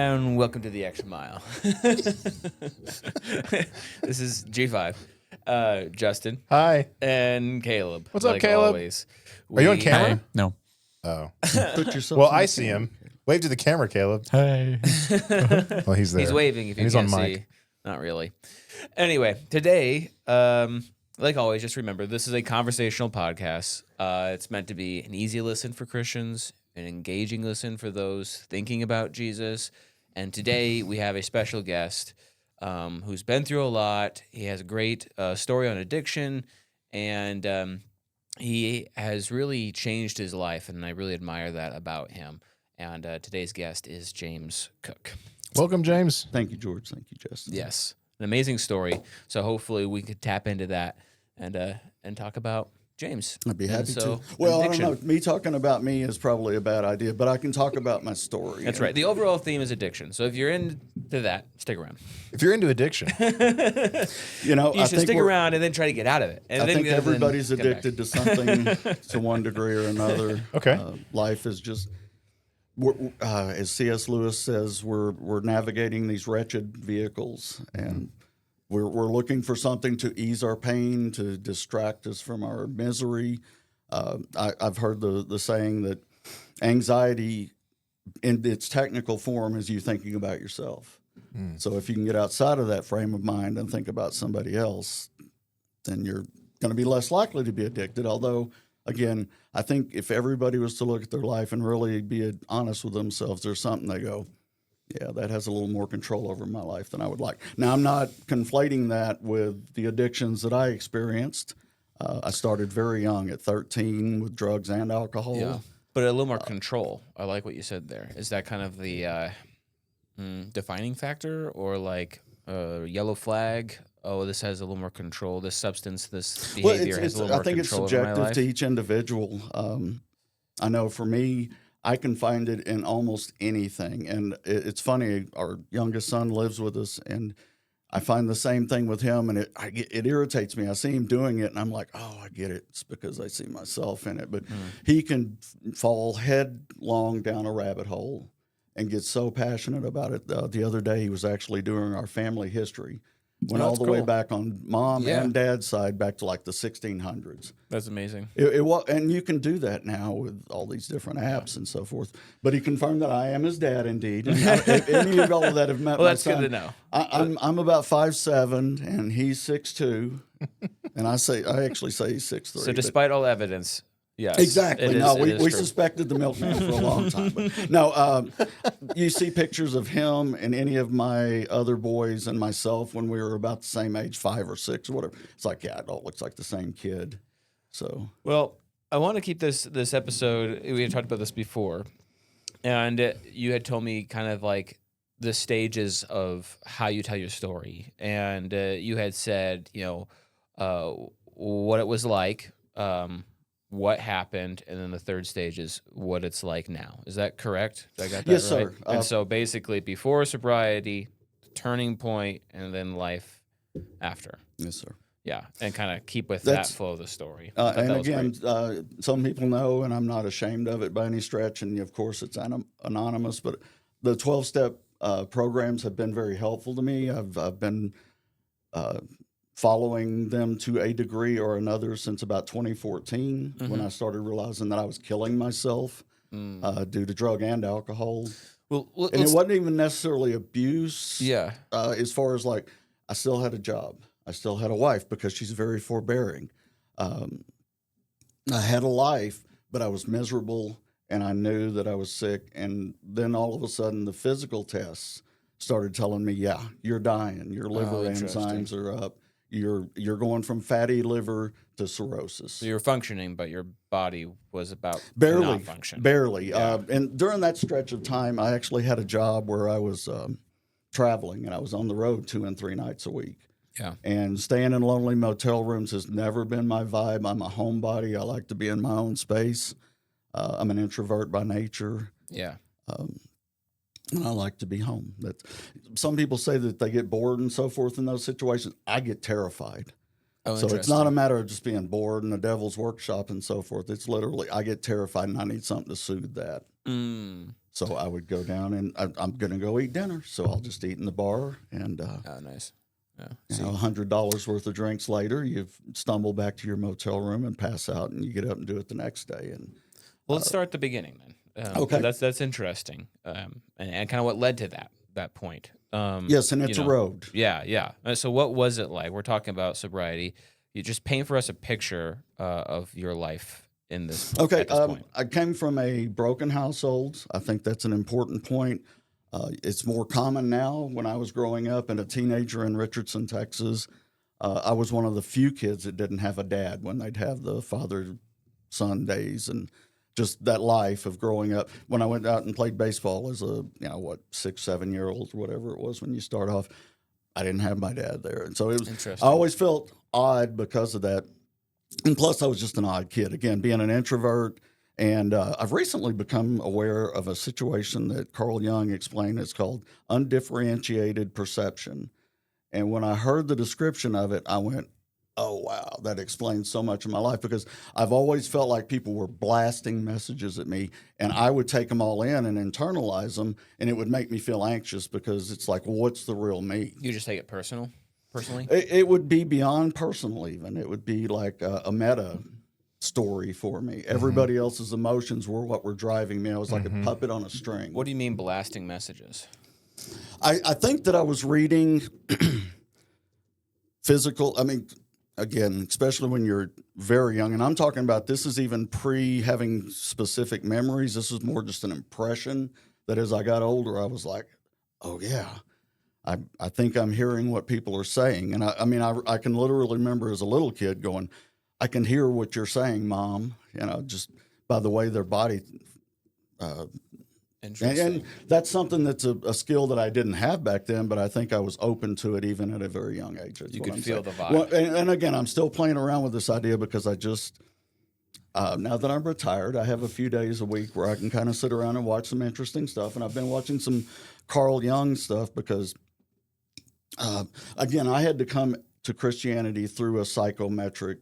And welcome to the Extra Mile. This is G5, Justin. Hi. And Caleb. What's up, Caleb? Always. Are you on camera? Hi. No. Oh. Put yourself Well, in I the see camera. him. Wave to the camera, Caleb. Hey. Well, he's there. He's waving if you And he's can't on see. mic. Not really. Anyway, today, like always, just remember, this is a conversational podcast. It's meant to be an easy listen for Christians, an engaging listen for those thinking about Jesus. And today we have a special guest who's been through a lot. He has a great story on addiction, and he has really changed his life, and I really admire that about him. And today's guest is James Cook. Welcome, James. Thank you, George. Thank you, Justin. Yes, an amazing story. So hopefully we could tap into that and talk about James. I'd be And happy so, to. Well, addiction. I don't know. Me talking about me is probably a bad idea, but I can talk about my story. That's right. The overall theme is addiction. So if you're into that, stick around. If you're into addiction, You know, You I should think stick around and then try to get out of it. And I then, think then everybody's come back. addicted to something to one degree or another. Okay. Life is just, as C.S. Lewis says, we're navigating these wretched vehicles, and we're looking for something to ease our pain, to distract us from our misery. I've heard the saying that anxiety, in its technical form, is you thinking about yourself. So if you can get outside of that frame of mind and think about somebody else, then you're going to be less likely to be addicted. Although, again, I think if everybody was to look at their life and really be honest with themselves, there's something they go, yeah, that has a little more control over my life than I would like. Now, I'm not conflating that with the addictions that I experienced. I started very young at 13 with drugs and alcohol. Yeah. But a little more control. I like what you said there. Is that kind of the defining factor, or like yellow flag? Oh, this has a little more control. This substance, this behavior has a little more I think it's control over my subjective life. to each individual. I know for me, I can find it in almost anything. And it's funny, our youngest son lives with us, and I find the same thing with him, and it irritates me. I see him doing it, and I'm like, oh, I get it. It's because I see myself in it. But he can fall headlong down a rabbit hole and get so passionate about it. The other day, he was actually doing our family history. Went all the way back on mom and dad's side, back to like the 1600s. That's amazing. And you can do that now with all these different apps and so forth. But he confirmed that I am his dad, indeed. And if any of all of that have met Well, my that's son, good to know. I'm about 5'7", and he's 6'2", and I actually say he's 6'3". So despite all evidence, yes. Exactly. it is- No, it we is true. suspected the milkman for a long time. But no, you see pictures of him and any of my other boys and myself when we were about the same age, 5 or 6 or whatever. It's like, yeah, it all looks like the same kid. So Well, I want to keep this episode. We had talked about this before, and you had told me kind of like the stages of how you tell your story, and you had said, what it was like, what happened, and then the third stage is what it's like now. Is that correct? Did I got that Yes, right? sir. And so basically, before sobriety, turning point, and then life after. yes, sir. Yeah, and kind of keep with that That's- flow of the story. I thought And that was again, great. some people know, and I'm not ashamed of it by any stretch. And of course, it's anonymous. But the 12-step programs have been very helpful to me. I've been following them to a degree or another since about 2014, when I started realizing that I was killing myself due to drug and alcohol. Well, And it wasn't even necessarily abuse. yeah. As far as like, I still had a job. I still had a wife because she's very forbearing. I had a life, but I was miserable, and I knew that I was sick. And then all of a sudden, the physical tests started telling me, yeah, you're dying. Your liver interesting. enzymes are up. You're going from fatty liver to cirrhosis. So you were functioning, but your body was about to Barely, not function. barely. Yeah. And during that stretch of time, I actually had a job where I was traveling, and I was on the road 2 and 3 nights a week. Yeah. And staying in lonely motel rooms has never been my vibe. I'm a homebody. I like to be in my own space. I'm an introvert by nature. Yeah. And I like to be home. Some people say that they get bored and so forth in those situations. I get terrified. Oh, So it's not a matter of just being bored in the devil's workshop and so forth. It's literally, I get terrified and I need something to soothe that. Mm. So I would go down and I'm going to go eat dinner. So I'll just eat in the bar and, Oh, nice. Yeah. you know, $100 worth of drinks later, you stumble back to your motel room and pass out and you get up and do it the next day. And Well, let's start at the beginning then. 'Cause Okay. That's interesting. And kind of what led to that point. yes, and it's you a know, road. Yeah, yeah. So what was it like? We're talking about sobriety. You just paint for us a picture of your life in this. Okay, At this point. I came from a broken household. I think that's an important point. It's more common now. When I was growing up and a teenager in Richardson, Texas, I was one of the few kids that didn't have a dad when they'd have the father-son days and just that life of growing up. When I went out and played baseball as a 6, 7-year-old or whatever it was when you start off, I didn't have my dad there, and so it was. Interesting. I always felt odd because of that. And plus, I was just an odd kid. Again, being an introvert. And I've recently become aware of a situation that Carl Jung explained. It's called undifferentiated perception. And when I heard the description of it, I went, oh, wow, that explains so much of my life because I've always felt like people were blasting messages at me and I would take them all in and internalize them. And it would make me feel anxious because it's like, well, what's the real me? You just take it personally. It would be beyond personal, even. It would be like a meta story for me. Everybody else's emotions were what were driving me. I was like a puppet on a string. What do you mean blasting messages? I think that I was reading physical. I mean, again, especially when you're very young, and I'm talking about this is even pre having specific memories. This is more just an impression that as I got older, I was like, oh, yeah. I think I'm hearing what people are saying. And I mean, I can literally remember as a little kid going, I can hear what you're saying, Mom, just by the way their body. Interesting. And that's something that's a skill that I didn't have back then, but I think I was open to it even at a very young age. You could feel the vibe. Well, and again, I'm still playing around with this idea because I just, now that I'm retired, I have a few days a week where I can kind of sit around and watch some interesting stuff. And I've been watching some Carl Jung stuff because, again, I had to come to Christianity through a psychometric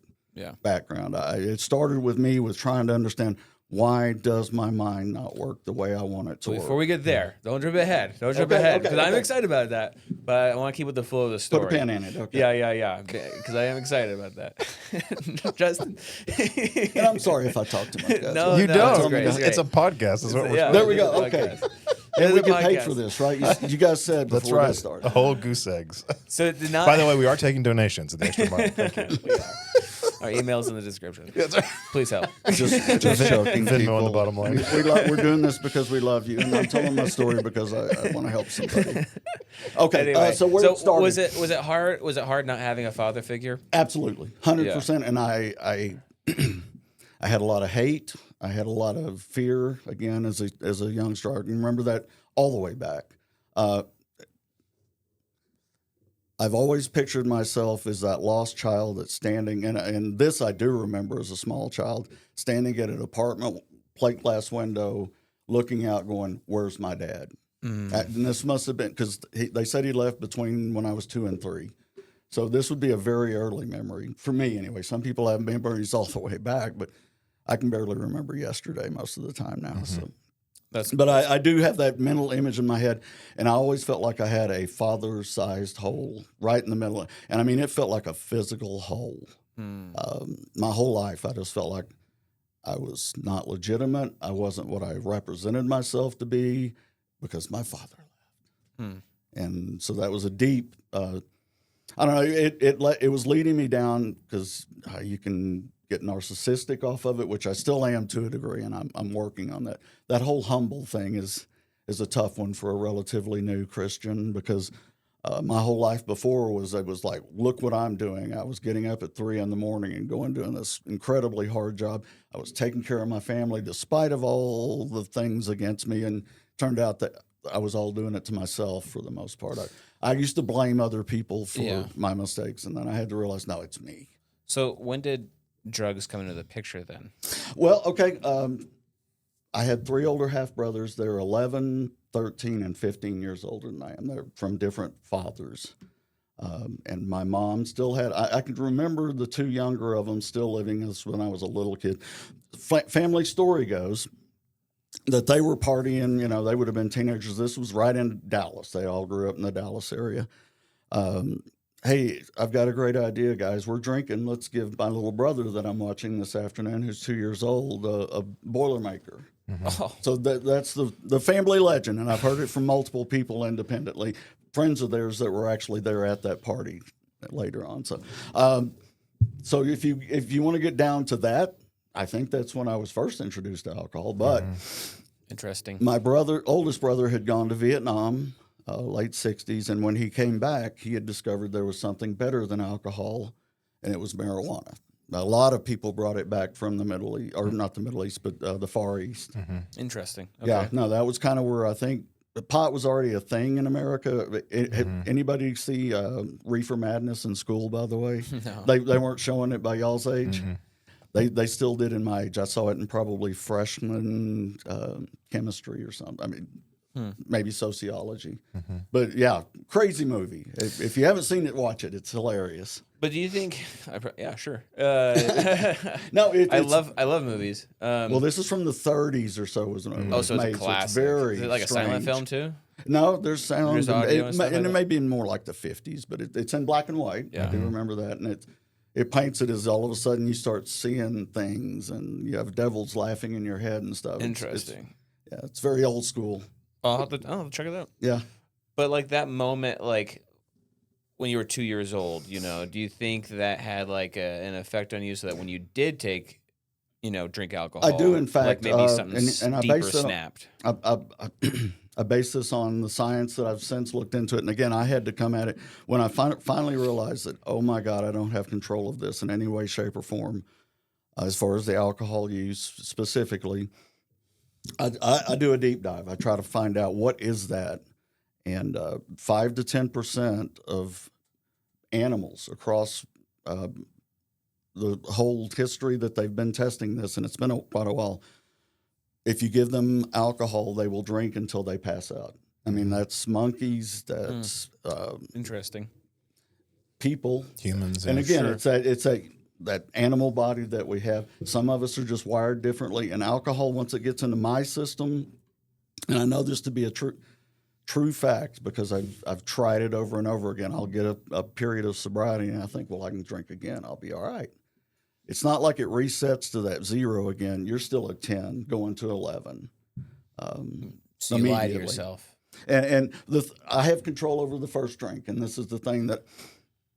background. It started with me with trying to understand why does my mind not work the way I want it to work. Before we get there, don't jump ahead. Don't jump ahead because I'm excited about that. But I want to keep with the flow of the story. Put a pin in it. Okay. Yeah. Because I am excited about that. Justin. And I'm sorry if I talk too much, guys. No, You no, don't. it's great, it's It's a podcast. Is what we're Yeah. There we go. It's a Okay. podcast. And we It's a get paid podcast. for this, right? You guys said That's before we right. started. A whole goose eggs. So it did not. By the way, we are taking donations at the extra mile. Thank you. We are. Our email's in the description. Please help. Just joking, Venmo on people. the bottom line. We're doing this because we love you, and I'm telling my story because I want to help somebody. Okay, Anyway, so where it started? was it hard? Was it hard not having a father figure? Absolutely, 100%. And I I had a lot of hate. I had a lot of fear. Again, as a youngster, I can remember that all the way back. I've always pictured myself as that lost child that's standing, and this I do remember as a small child, standing at an apartment plate glass window, looking out, going, "Where's my dad?" And this must have been because they said he left between when I was 2 and 3. So this would be a very early memory for me, anyway. Some people have memories all the way back, but I can barely remember yesterday most of the time now. So. But I do have that mental image in my head, and I always felt like I had a father-sized hole right in the middle. And I mean, it felt like a physical hole. My whole life, I just felt like I was not legitimate. I wasn't what I represented myself to be because my father left. And so that was a deep, I don't know, it was leading me down because you can get narcissistic off of it, which I still am to a degree, and I'm working on that. That whole humble thing is a tough one for a relatively new Christian because my whole life before it was like, look what I'm doing. I was getting up at 3 a.m. and going doing this incredibly hard job. I was taking care of my family despite of all the things against me, and turned out that I was all doing it to myself for the most part. I used to blame other people for my mistakes, and then I had to realize, no, it's me. So when did drugs come into the picture then? Well, okay. I had 3 older half brothers. They're 11, 13, and 15 years older than I am. They're from different fathers. And my mom still had, I can remember the 2 younger of them still living as when I was a little kid. Family story goes, that they were partying. You know, they would have been teenagers. This was right in Dallas. They all grew up in the Dallas area. Hey, I've got a great idea, guys. We're drinking. Let's give my little brother that I'm watching this afternoon, who's 2 years old, a Boilermaker. Oh, So that's the family legend, and I've heard it from multiple people independently, friends of theirs that were actually there at that party later on. So, so if you want to get down to that, I think that's when I was first introduced to alcohol. But interesting. my oldest brother, had gone to Vietnam, late 60s, and when he came back, he had discovered there was something better than alcohol, and it was marijuana. A lot of people brought it back from the Middle East, or not the Middle East, but the Far East. Interesting. Okay. Yeah, no, that was kind of where I think the pot was already a thing in America. Anybody see Reefer Madness in school, by the way? No. They weren't showing it by y'all's age. They still did in my age. I saw it in probably freshman chemistry or something. I mean, maybe sociology. But yeah, crazy movie. If you haven't seen it, watch it. It's hilarious. But do you think? Yeah, sure. No, I love movies. Well, this is from the 30s or so. Was when it was so it's made, a classic. So it's very Is it like a silent strange. film too? No, there's sound, There's audio and stuff like it that? may be in more like the 50s, but it's in black and white. I do remember that, and it paints it as all of a sudden you start seeing things, and you have devils laughing in your head and stuff. Interesting. It's very old school. I'll check it out. Yeah. But like that moment, like when you were 2 years old, you know, do you think that had like an effect on you, so that when you did take, you know, drink alcohol, I do, in fact, like maybe something and I deeper base it on- snapped? I base this on the science that I've since looked into it. And again, I had to come at it when I finally realized that, oh my God, I don't have control of this in any way, shape, or form. As far as the alcohol use specifically, I do a deep dive. I try to find out what is that. And 5 to 10% of animals across the whole history that they've been testing this, and it's been quite a while, if you give them alcohol, they will drink until they pass out. I mean, that's monkeys, that's Interesting. people, people, humans, and again, Sure. it's that animal body that we have. Some of us are just wired differently, and alcohol, once it gets into my system, and I know this to be a true fact because I've tried it over and over again. I'll get a period of sobriety, and I think, well, I can drink again. I'll be all right. It's not like it resets to that 0 again. You're still at 10, going to 11. So you lie to immediately. yourself. And I have control over the first drink, and this is the thing that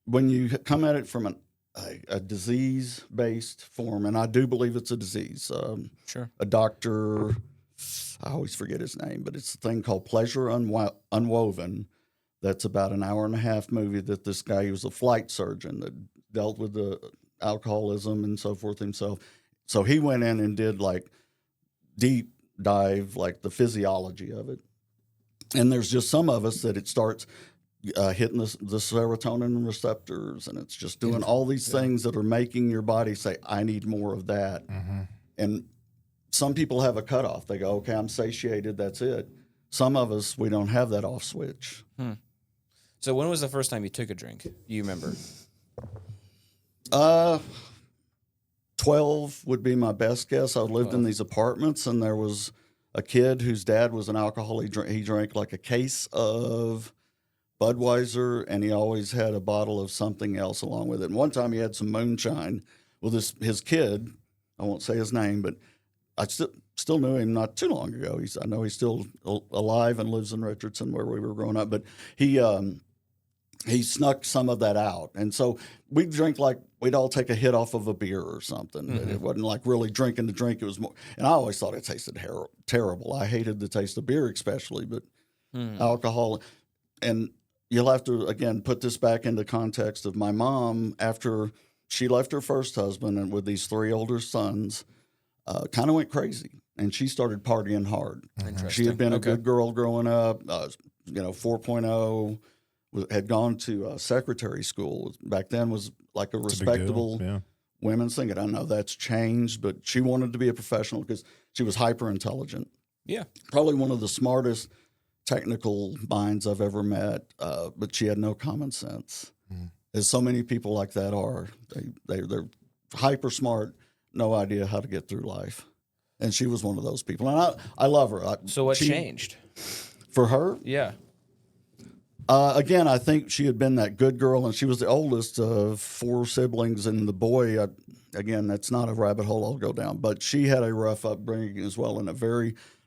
when you come at it from a disease-based form, and I do believe it's a disease. Sure. A doctor, I always forget his name, but it's a thing called Pleasure Unwoven. That's about an hour-and-a-half movie that this guy, he was a flight surgeon that dealt with the alcoholism and so forth himself. So he went in and did like deep dive, like the physiology of it. And there's just some of us that it starts hitting the serotonin receptors, and it's just doing all these things that are making your body say, I need more of that. And some people have a cutoff. They go, okay, I'm satiated, that's it. Some of us, we don't have that off switch. So when was the first time you took a drink? Do you remember? 12 would be my best guess. I lived in these apartments, and there was a kid whose dad was an alcoholic. He drank like a case of Budweiser, and he always had a bottle of something else along with it. And one time he had some moonshine with his kid. I won't say his name, but I still knew him not too long ago. I know he's still alive and lives in Richardson where we were growing up, but he snuck some of that out. And so we'd drink like we'd all take a hit off of a beer or something. It wasn't like really drinking to drink. It was more, and I always thought it tasted terrible. I hated the taste of beer especially, but alcohol. And you'll have to, again, put this back into context of my mom after she left her first husband and with these 3 older sons, kind of went crazy. And she started partying hard. She had been a good girl growing up, 4.0. Had gone to secretary school. Back then was like a respectable women's thing. And I know that's changed, but she wanted to be a professional because she was hyper intelligent. Yeah. Probably one of the smartest technical minds I've ever met, but she had no common sense. As so many people like that are. They're hyper smart, no idea how to get through life. And she was one of those people. And I love her. So what changed? For her? Yeah. Again, I think she had been that good girl, and she was the oldest of 4 siblings. And the boy, again, that's not a rabbit hole I'll go down, but she had a rough upbringing as well. And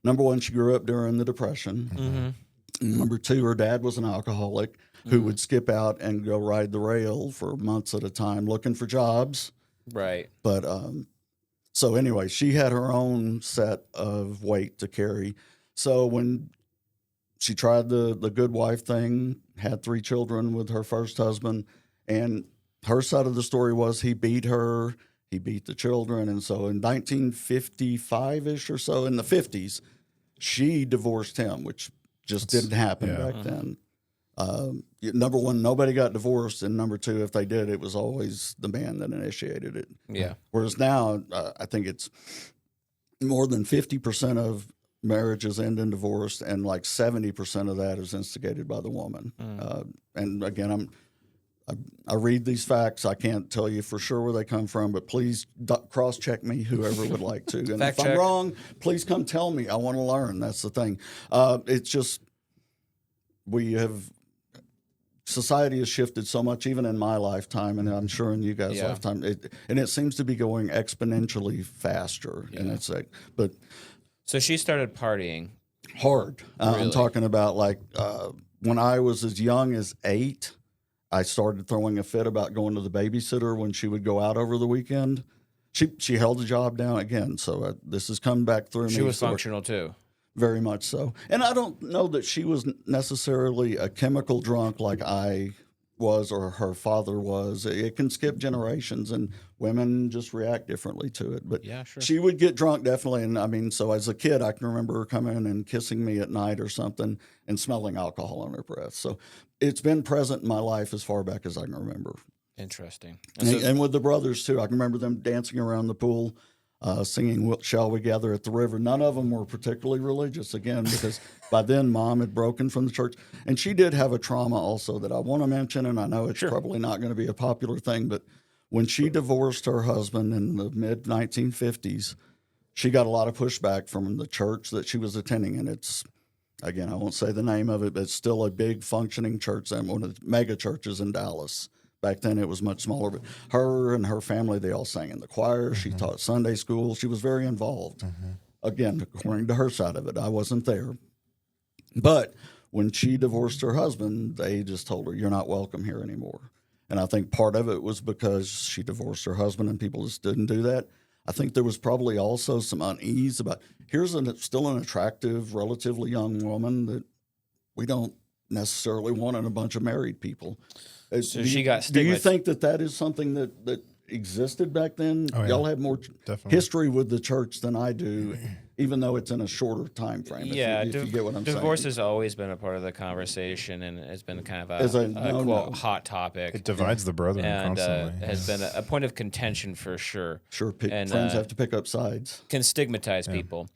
number one, she grew up during the Depression. Mm-hmm. Number 2, her dad was an alcoholic who would skip out and go ride the rail for months at a time looking for jobs. Right. But so anyway, she had her own set of weight to carry. So when she tried the good wife thing, had 3 children with her first husband, and her side of the story was he beat her, he beat the children. And so in 1955-ish or so, in the 50s, she divorced him, which just didn't happen back then. Number one, nobody got divorced, and number 2, if they did, it was always the man that initiated it. Yeah. Whereas now, I think it's more than 50% of marriages end in divorce, and like 70% of that is instigated by the woman. And again, I read these facts. I can't tell you for sure where they come from, but please cross-check me, whoever would like to. And Fact if check. I'm wrong, please come tell me. I want to learn. That's the thing. It's just society has shifted so much, even in my lifetime, and I'm sure in you guys' lifetime. And it seems to be going exponentially faster. And it's like, but So she started partying. hard. I'm Really? talking about like when I was as young as 8, I started throwing a fit about going to the babysitter when she would go out over the weekend. She held the job down again. So this has come back through me. She was So functional too. very much so. And I don't know that she was necessarily a chemical drunk like I was or her father was. It can skip generations, and women just react differently to it. But Yeah, sure. she would get drunk, definitely. And I mean, so as a kid, I can remember her coming and kissing me at night or something and smelling alcohol on her breath. So it's been present in my life as far back as I can remember. Interesting. And with the brothers, too. I can remember them dancing around the pool, singing Shall We Gather at the River. None of them were particularly religious, again, because by then Mom had broken from the church. And she did have a trauma also that I want to mention, and I know it's probably not going to be a popular thing, but when she divorced her husband in the mid-1950s, she got a lot of pushback from the church that she was attending. And it's, again, I won't say the name of it, but it's still a big functioning church, and one of the mega churches in Dallas. Back then it was much smaller, but her and her family, they all sang in the choir. She taught Sunday school. She was very involved. Again, according to her side of it, I wasn't there. But when she divorced her husband, they just told her, you're not welcome here anymore. And I think part of it was because she divorced her husband and people just didn't do that. I think there was probably also some unease about, still an attractive, relatively young woman that we don't necessarily want in a bunch of married people. So she got Do you stigmatized. think that is something that existed back then? Oh, yeah. Y'all have more Definitely. history with the church than I do, even though it's in a shorter time frame. Yeah, if you get what I'm divorce saying. has always been a part of the conversation, and it's been kind of As a a no-no. quote hot topic. It divides the brethren and constantly. has been a point of contention for sure. Sure, and, friends have to pick up sides. Can stigmatize people.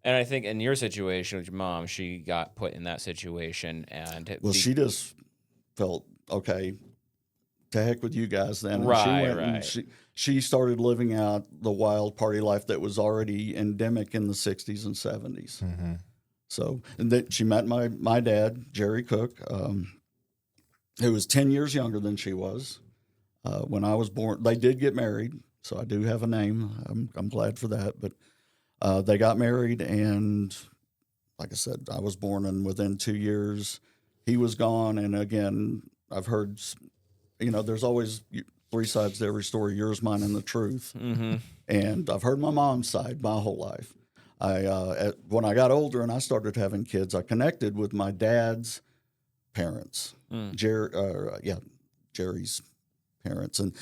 And I think in your situation with your mom, she got put in that situation, and Well, she just felt, okay, to heck with you guys then. And Right, she went right. and she started living out the wild party life that was already endemic in the 60s and 70s. So, and that she met my dad, Jerry Cook, who was 10 years younger than she was. When I was born, they did get married, so I do have a name. I'm glad for that. But they got married, and like I said, I was born, and within 2 years, he was gone. And again, I've heard, there's always 3 sides to every story: yours, mine, and the truth. And I've heard my mom's side my whole life. When I got older and I started having kids, I connected with my dad's parents, Jerry's parents, and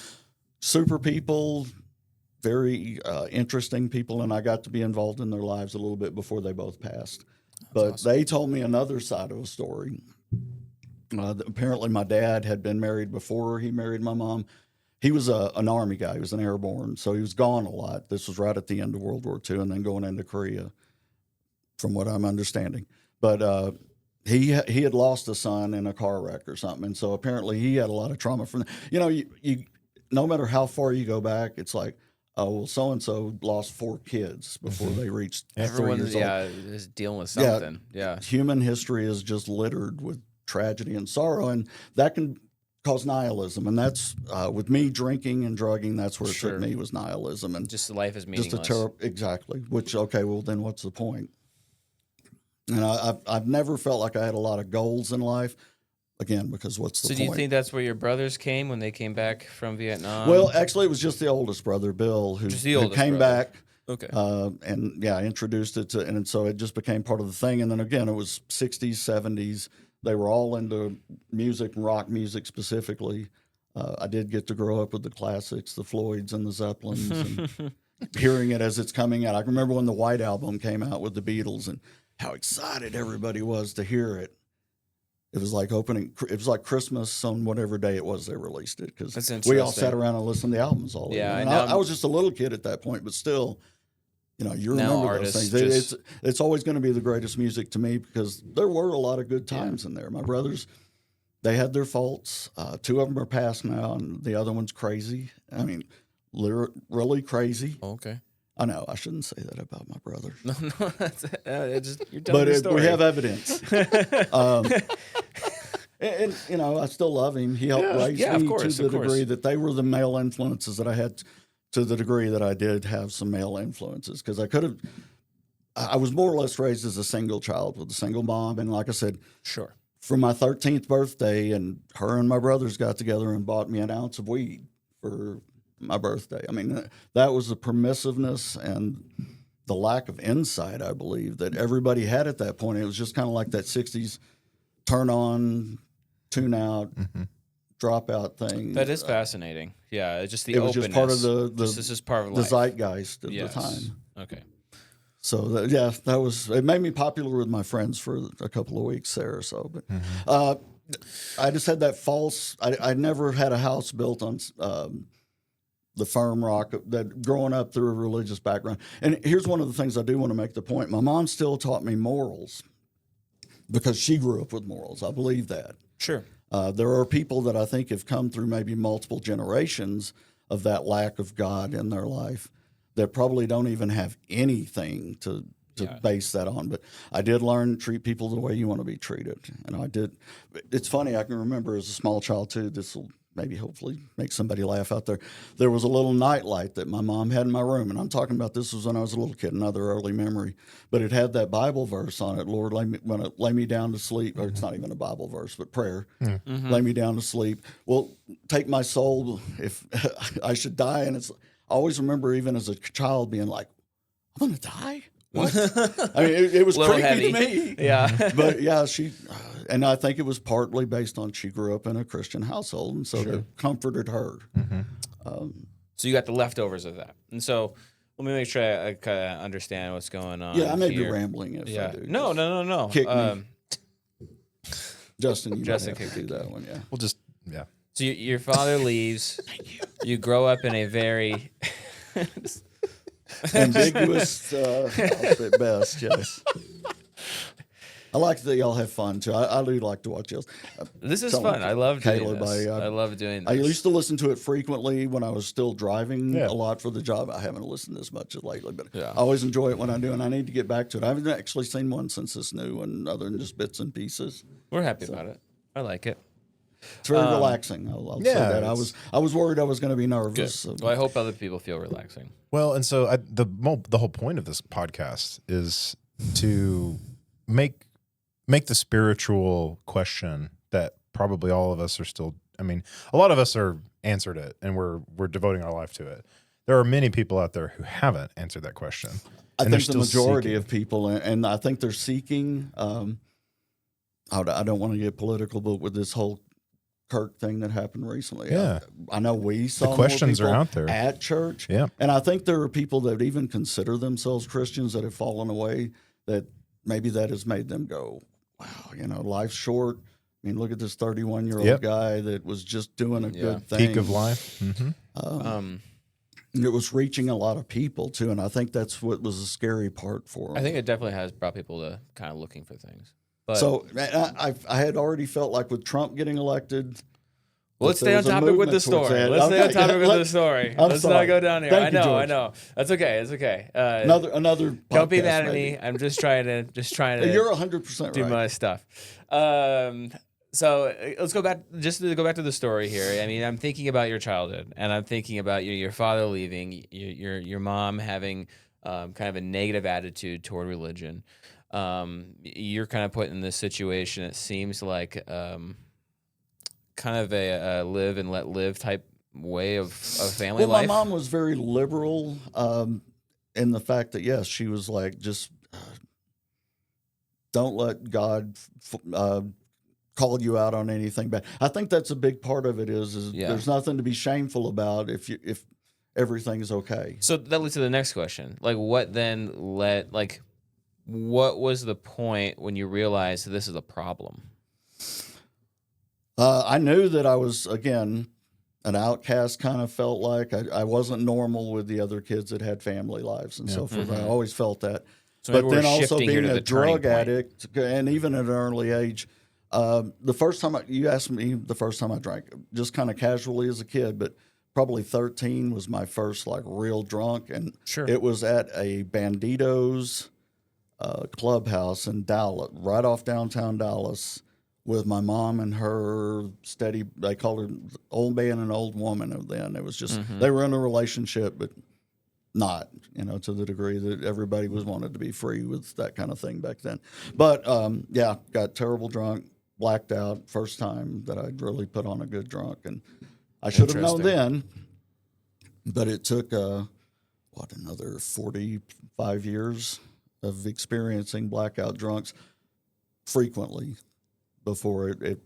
super people, very interesting people, and I got to be involved in their lives a little bit before they both passed. But they told me another side of a story. Apparently, my dad had been married before he married my mom. He was an Army guy. He was an airborne, so he was gone a lot. This was right at the end of World War II and then going into Korea, from what I'm understanding. But he had lost a son in a car wreck or something, and so apparently he had a lot of trauma from that. You no matter how far you go back, it's like, oh, well, so-and-so lost 4 kids before they reached 3 Everyone, years old. is dealing with Yeah. something. Yeah. Human history is just littered with tragedy and sorrow, and that can cause nihilism. And that's, with me drinking and drugging, that's where it Sure. took me, was nihilism. And Just life is just meaningless. a terrible, exactly, which, okay, well, then what's the point? And I've never felt like I had a lot of goals in life. Again, because what's the So point? do you think that's where your brothers came when they came back from Vietnam? Well, actually, it was just the oldest brother, Bill, who Just the oldest came brother. back. Okay. And yeah, introduced it to, and so it just became part of the thing. And then again, it was 60s, 70s. They were all into music and rock music specifically. I did get to grow up with the classics, the Floyds and the Zeppelins, and hearing it as it's coming out. I can remember when the White Album came out with the Beatles and how excited everybody was to hear it. It was like it was like Christmas on whatever day it was they released it, because That's we all interesting. sat around and listened to the albums all Yeah, evening. I And know. I was just a little kid at that point, but still, you know, you Now remember those artists things. just- It's always going to be the greatest music to me, because there were a lot of good times in there. My brothers, they had their faults. 2 of them are passed now, and the other one's crazy. I mean, really crazy. Okay. I know I shouldn't say that about my brother, No, that's you're telling but the story. we have evidence. And you know, I still love him. He helped raise Yeah, of me course, to the of course. degree that they were the male influences that I had, to the degree that I did have some male influences, because I was more or less raised as a single child with a single mom. And like I said, Sure. for my 13th birthday, and her and my brothers got together and bought me an ounce of weed for my birthday. I mean, that was the permissiveness and the lack of insight, I believe, that everybody had at that point. It was just kind of like that 60s turn on, tune out, drop out thing. That is fascinating. Yeah, it's just the It was openness. just part of the this is part of the life. zeitgeist of Yes. the time. Okay. So it made me popular with my friends for a couple of weeks there or so. But I just had that false. I never had a house built on the firm rock that growing up through a religious background. And here's one of the things I do want to make the point. My mom still taught me morals because she grew up with morals. I believe that. Sure. There are people that I think have come through maybe multiple generations of that lack of God in their life that probably don't even have anything to base that on. But I did learn to treat people the way you want to be treated. And I did. It's funny, I can remember as a small child too, this will maybe hopefully make somebody laugh out there. There was a little nightlight that my mom had in my room. And I'm talking about, this was when I was a little kid, another early memory. But it had that Bible verse on it, Lord, lay me down to sleep. Or it's not even a Bible verse, but prayer. Lay me down to sleep. Well, take my soul if I should die. And I always remember, even as a child, being like, I'm going to die? What? I mean, it was Little creepy heavy. to me. Yeah. But yeah, and I think it was partly based on she grew up in a Christian household, and so it comforted her. So you got the leftovers of that. And so let me make sure I kind of understand what's going on. Yeah, I may be here. rambling if I do. No. Kick me. Justin, Justin might have to do that one, yeah. We'll just, yeah. So your father leaves. You grow up in a very Ambiguous at best, yes. I like that y'all have fun too. I do like to watch y'all. This is Telling fun. I love doing Caleb, this. I I love doing this. I used to listen to it frequently when I was still driving Yeah. a lot for the job. I haven't listened as much lately, but Yeah. I always enjoy it when I do, and I need to get back to it. I haven't actually seen one since this new one, other than just bits and pieces. We're happy about it. I like it. It's very relaxing. I'll say yeah, that. I was worried I was going to be nervous. So. Well, I hope other people feel relaxing. Well, and so the whole point of this podcast is to make the spiritual question that probably all of us are still. I mean, a lot of us are answered it, and we're devoting our life to it. There are many people out there who haven't answered that question. I and they're think the still majority seeking. of people, and I think they're seeking. I don't want to get political, but with this whole Kirk thing that happened recently, Yeah. I know we saw more questions are people out there. at church, Yeah. and I think there are people that even consider themselves Christians that have fallen away. That maybe that has made them go, "Wow, life's short." I mean, look at this 31-year-old Yep. guy that was just doing a good thing. Peak of life. Mm-hmm. And it was reaching a lot of people too, and I think that's what was a scary part for him. I think it definitely has brought people to kind of looking for things. But So I had already felt like with Trump getting elected, Well, let's stay on topic with the story. Let's stay on topic with the story. Let's not go down here. Thank you, I George. know. That's okay. It's okay. Another. Don't be podcast, mad at maybe. me. I'm just trying to. You're 100% do right. my stuff. So let's go back. Just to go back to the story here. I mean, I'm thinking about your childhood, and I'm thinking about your father leaving, your mom having kind of a negative attitude toward religion. You're kind of put in this situation. It seems like kind of a live and let live type way of family Well, life. my mom was very liberal in the fact that, yes, she was like, just don't let God call you out on anything bad. I think that's a big part of it is there's nothing to be shameful about if everything's okay. So that leads to the next question. Like, what then what was the point when you realized that this is a problem? I knew that I was, again, an outcast, kind of felt like. I wasn't normal with the other kids that had family lives and so forth. I always felt that. So maybe but then we're also shifting here being to a the turning drug point. addict, and even at an early age, the first time you asked me the first time I drank, just kind of casually as a kid, but probably 13 was my first like real drunk, and it was at a Banditos clubhouse in Dallas, right off downtown Dallas, with my mom and her steady. They called her old man and old woman. Of then it was just they were in a relationship, but not, to the degree that everybody was wanted to be free with that kind of thing back then. But got terrible drunk, blacked out, first time that I'd really put on a good drunk, and I should have known then. But it took another 45 years of experiencing blackout drunks frequently before it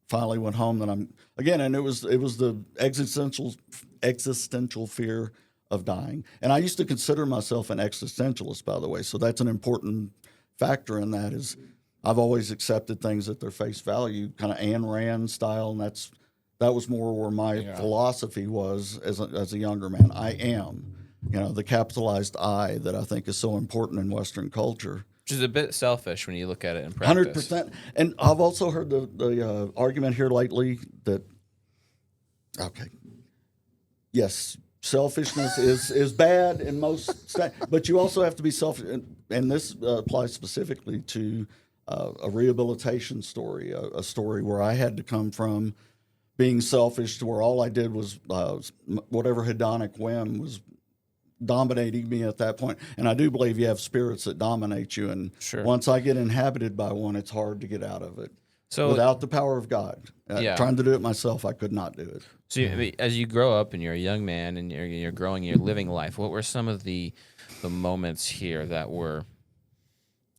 finally went home. That I'm again, and it was the existential fear of dying. And I used to consider myself an existentialist, by the way. So that's an important factor in that is I've always accepted things at their face value, kind of Ayn Rand style, and that was more where my philosophy was as a younger man. I am, the capitalized I that I think is so important in Western culture. Which is a bit selfish when you look at it in practice. 100%. And I've also heard the argument here lately that, yes, selfishness is bad in most, but you also have to be selfish. And this applies specifically to a rehabilitation story, a story where I had to come from being selfish to where all I did was whatever hedonic whim was dominating me at that point. And I do believe you have spirits that dominate you. And once I get inhabited by one, it's hard to get out of it. So without the power of God, trying to do it myself, I could not do it. So as you grow up and you're a young man and you're growing, you're living life, what were some of the moments here that were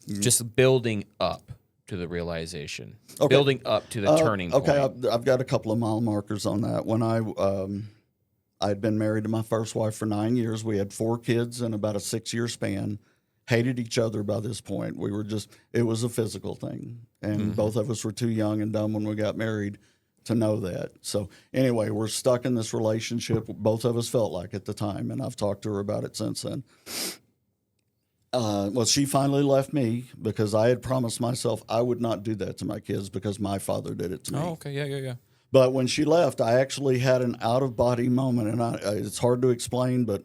just building up to the realization, building up to the turning point? Okay, I've got a couple of mile markers on that. When I'd been married to my first wife for 9 years. We had 4 kids in about a 6-year span. Hated each other by this point. It was a physical thing. And both of us were too young and dumb when we got married to know that. So anyway, we're stuck in this relationship. Both of us felt like at the time, and I've talked to her about it since then. Well, she finally left me because I had promised myself I would not do that to my kids because my father did it to me. Oh, okay, yeah. But when she left, I actually had an out-of-body moment, and it's hard to explain, but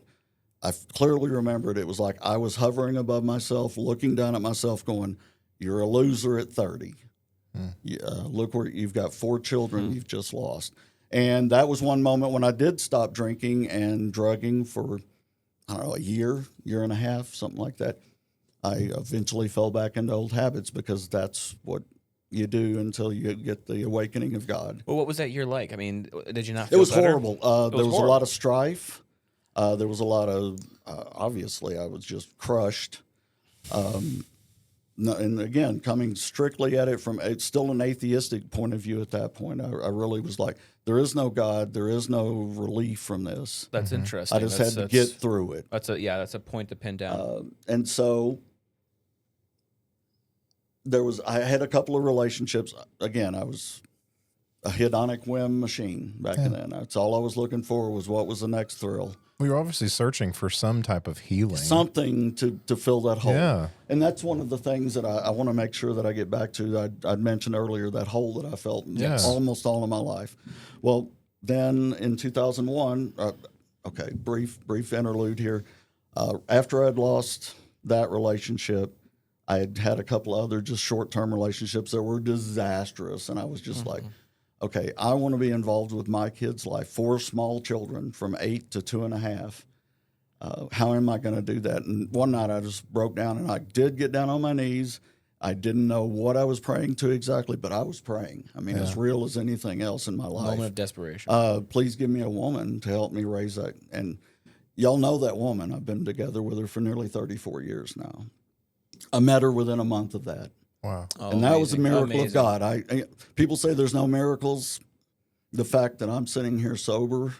I clearly remembered it was like I was hovering above myself, looking down at myself, going, "You're a loser at 30. Look where you've got 4 children you've just lost." And that was one moment when I did stop drinking and drugging for, I don't know, a year and a half, something like that. I eventually fell back into old habits because that's what you do until you get the awakening of God. Well, what was that year like? I mean, did you not feel It was better? horrible. There was a lot of strife. There was a lot of, obviously, I was just crushed. And again, coming strictly at it from, it's still an atheistic point of view at that point. I really was like, there is no God. There is no relief from this. That's interesting. I just had to get through it. That's a point to pin down. And so I had a couple of relationships. Again, I was a hedonic whim machine back then. That's all I was looking for was what was the next thrill. We were obviously searching for some type of healing. Something to fill that hole. Yeah. And that's one of the things that I want to make sure that I get back to. I'd mentioned earlier that hole that I felt almost all of my life. Well, then in 2001, okay, brief interlude here. After I'd lost that relationship, I had had a couple of other just short-term relationships that were disastrous. And I was just like, okay, I want to be involved with my kids' life. 4 small children from 8 to 2.5. How am I going to do that? And one night I just broke down, and I did get down on my knees. I didn't know what I was praying to exactly, but I was praying. I mean, as real as anything else in my life. Moment of desperation. Please give me a woman to help me raise that. And y'all know that woman. I've been together with her for nearly 34 years now. I met her within a month of that. Wow. Oh, And that was a amazing. miracle of God. I people say there's no miracles. The fact that I'm sitting here sober,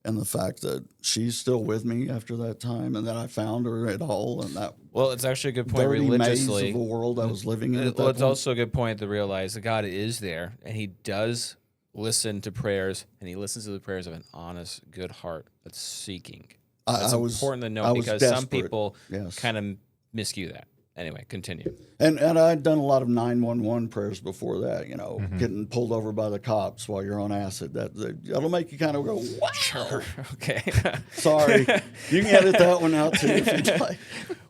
and the fact that she's still with me after that time, and that I found her at all, and that Well, it's actually a good point dirty maze religiously. of a world I was living in. At that Well, it's point. also a good point to realize that God is there, and He does listen to prayers, and He listens to the prayers of an honest, good heart that's seeking. That's I was important to I know was because some desperate. people Yes. kind of miscue that. Anyway, continue. And I'd done a lot of 911 prayers before that. You know, getting pulled over by the cops while you're on acid. That'll make you kind of go, wow. Sure. Okay. Sorry, you can edit that one out too if you'd like.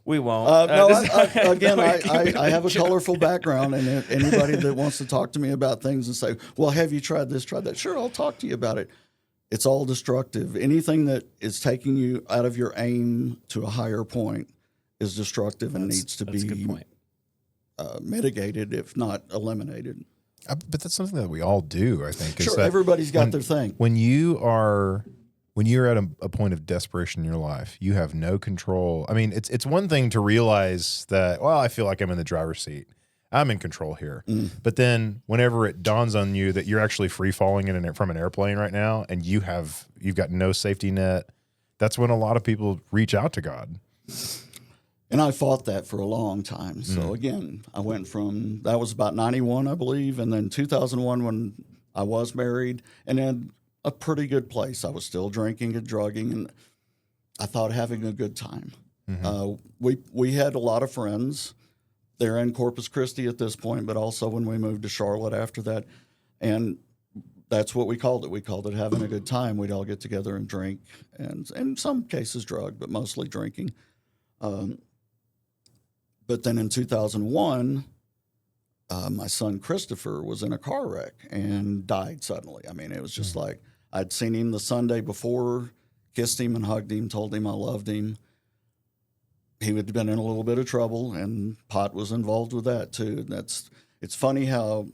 We won't. No, Just- I have a colorful background, and if anybody that wants to talk to me about things and say, well, have you tried this, tried that? Sure, I'll talk to you about it. It's all destructive. Anything that is taking you out of your aim to a higher point is destructive and needs to That's a good be point. mitigated, if not eliminated. But that's something that we all do, I think. is Sure, that everybody's got their thing. When you're at a point of desperation in your life, you have no control. I mean, it's one thing to realize that, well, I feel like I'm in the driver's seat. I'm in control here. But then whenever it dawns on you that you're actually free falling from an airplane right now, and you've got no safety net, that's when a lot of people reach out to God. And I fought that for a long time. So again, I went from, that was about 91, I believe, and then 2001 when I was married, and in a pretty good place. I was still drinking and drugging, and I thought having a good time. We had a lot of friends. They're in Corpus Christi at this point, but also when we moved to Charlotte after that. And that's what we called it. We called it having a good time. We'd all get together and drink, and in some cases drug, but mostly drinking. But then in 2001, my son Christopher was in a car wreck and died suddenly. I mean, it was just like I'd seen him the Sunday before, kissed him and hugged him, told him I loved him. He had been in a little bit of trouble, and pot was involved with that too. And it's funny how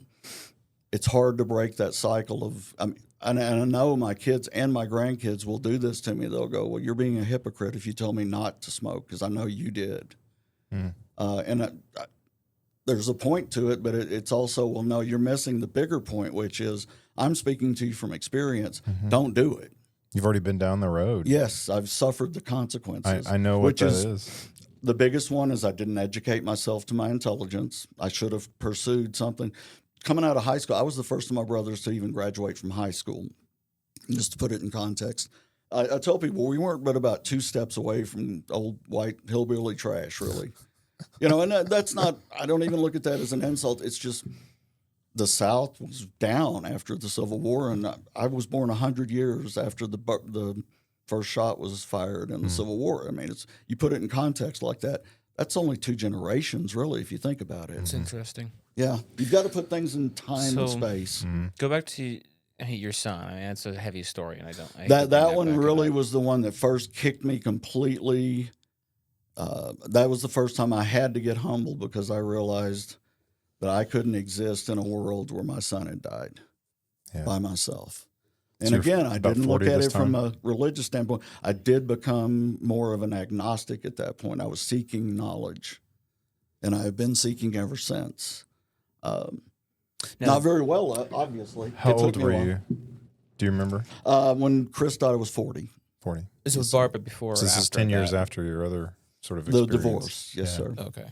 it's hard to break that cycle of. And I know my kids and my grandkids will do this to me. They'll go, "Well, you're being a hypocrite if you tell me not to smoke, because I know you did." There's a point to it, but it's also, well, no, you're missing the bigger point, which is I'm speaking to you from experience. Don't do it. You've already been down the road. Yes, I've suffered the consequences. I know what that is. The biggest one is I didn't educate myself to my intelligence. I should have pursued something. Coming out of high school, I was the first of my brothers to even graduate from high school. Just to put it in context, I tell people we weren't but about 2 steps away from old white hillbilly trash, really. You know, and that's not, I don't even look at that as an insult. It's just the South was down after the Civil War, and I was born 100 years after the first shot was fired in the Civil War. I mean, you put it in context like that, that's only 2 generations, really, if you think about it. It's interesting. Yeah, you've got to put things in time and So- space. Go back to your son. I mean, that's a heavy story, and I hate to bring That one back really up. was the one that first kicked me completely. That was the first time I had to get humble, because I realized that I couldn't exist in a world where my son had died by myself. And So you're again, I about didn't look 40 at this it from time? a religious standpoint. I did become more of an agnostic at that point. I was seeking knowledge, and I have been seeking ever since. Not very well, obviously. How It took old me a were while. you? Do you remember? When Chris died, I was 40. 40. This was Barbara before. So this is after 10 years that? after your other sort of The experience. divorce, yes, Yeah. sir. Okay.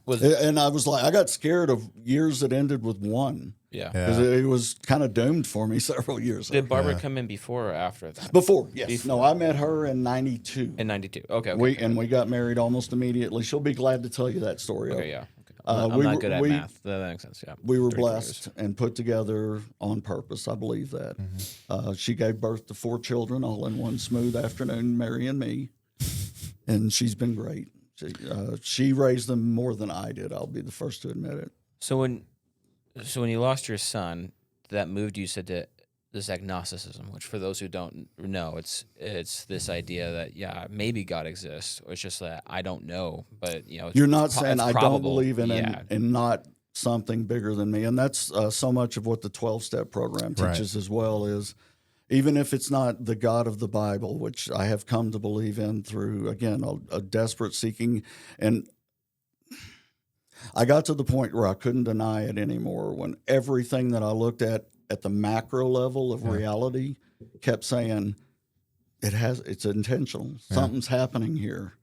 And I was like, I got scared of years that ended with one. Yeah. Because it was kind of doomed for me several years Did ago. Barbara come in before or after that? Before, yes. Before. No, I met her in 92. In 92. Okay. We got married almost immediately. She'll be glad to tell you that story. Okay, yeah. Okay. I'm not good at math. That makes sense, yeah. We were 34 blessed years. and put together on purpose. I believe that. She gave birth to 4 children all in one smooth afternoon, Mary and me. And she's been great. She raised them more than I did. I'll be the first to admit it. So when you lost your son, that moved you said to this agnosticism, which for those who don't know, it's this idea that maybe God exists, or it's just that I don't know, but You're not saying I probable. don't believe in Yeah. it and not something bigger than me, and that's so much of what the 12-step program teaches as well. Is even if it's not the God of the Bible, which I have come to believe in through again a desperate seeking, and I got to the point where I couldn't deny it anymore when everything that I looked at the macro level of reality kept saying it's intentional. Something's happening here,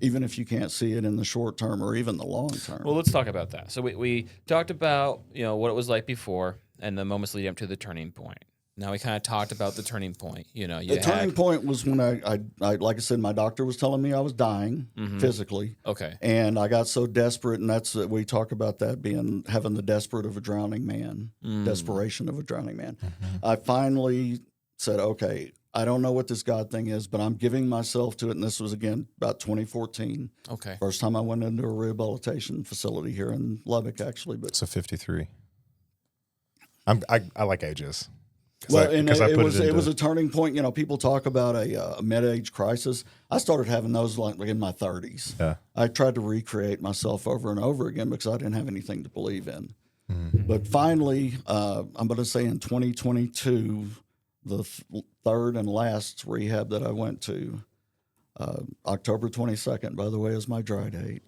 even if you can't see it in the short term or even the long term. Well, let's talk about that. So we talked about what it was like before and the moments leading up to the turning point. Now we kind of talked about the turning point. The turning point was when I like I said, my doctor was telling me I was dying physically. Okay. And I got so desperate, and that's we talk about that being having the desperate of a drowning man, desperation of a drowning man. I finally said, okay, I don't know what this God thing is, but I'm giving myself to it. And this was again about 2014. Okay. First time I went into a rehabilitation facility here in Lubbock, actually. But So 53. I like ages. Well, and it was a turning point. People talk about a mid-age crisis. I started having those like in my 30s. Yeah. I tried to recreate myself over and over again because I didn't have anything to believe in. But finally, I'm going to say in 2022, the third and last rehab that I went to, October 22nd, by the way, is my dry date.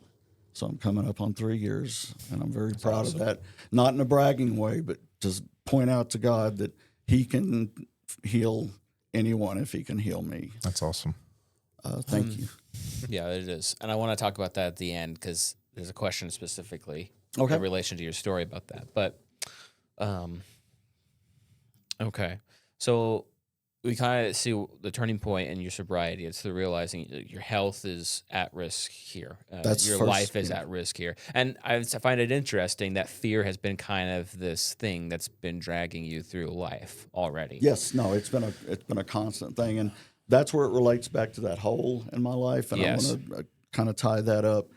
So I'm coming up on 3 years, and I'm very proud of that. Not in a bragging way, but just point out to God that He can heal anyone if He can heal me. That's awesome. Thank you. Yeah, it is. And I want to talk about that at the end because there's a question specifically Okay. in relation to your story about that. But, okay. So we kind of see the turning point in your sobriety. It's the realizing your health is at risk here. Your life is at risk here. And I find it interesting that fear has been kind of this thing that's been dragging you through life already. Yes, no, it's been a constant thing, and that's where it relates back to that hole in my life. And Yes. I want to kind of tie that up.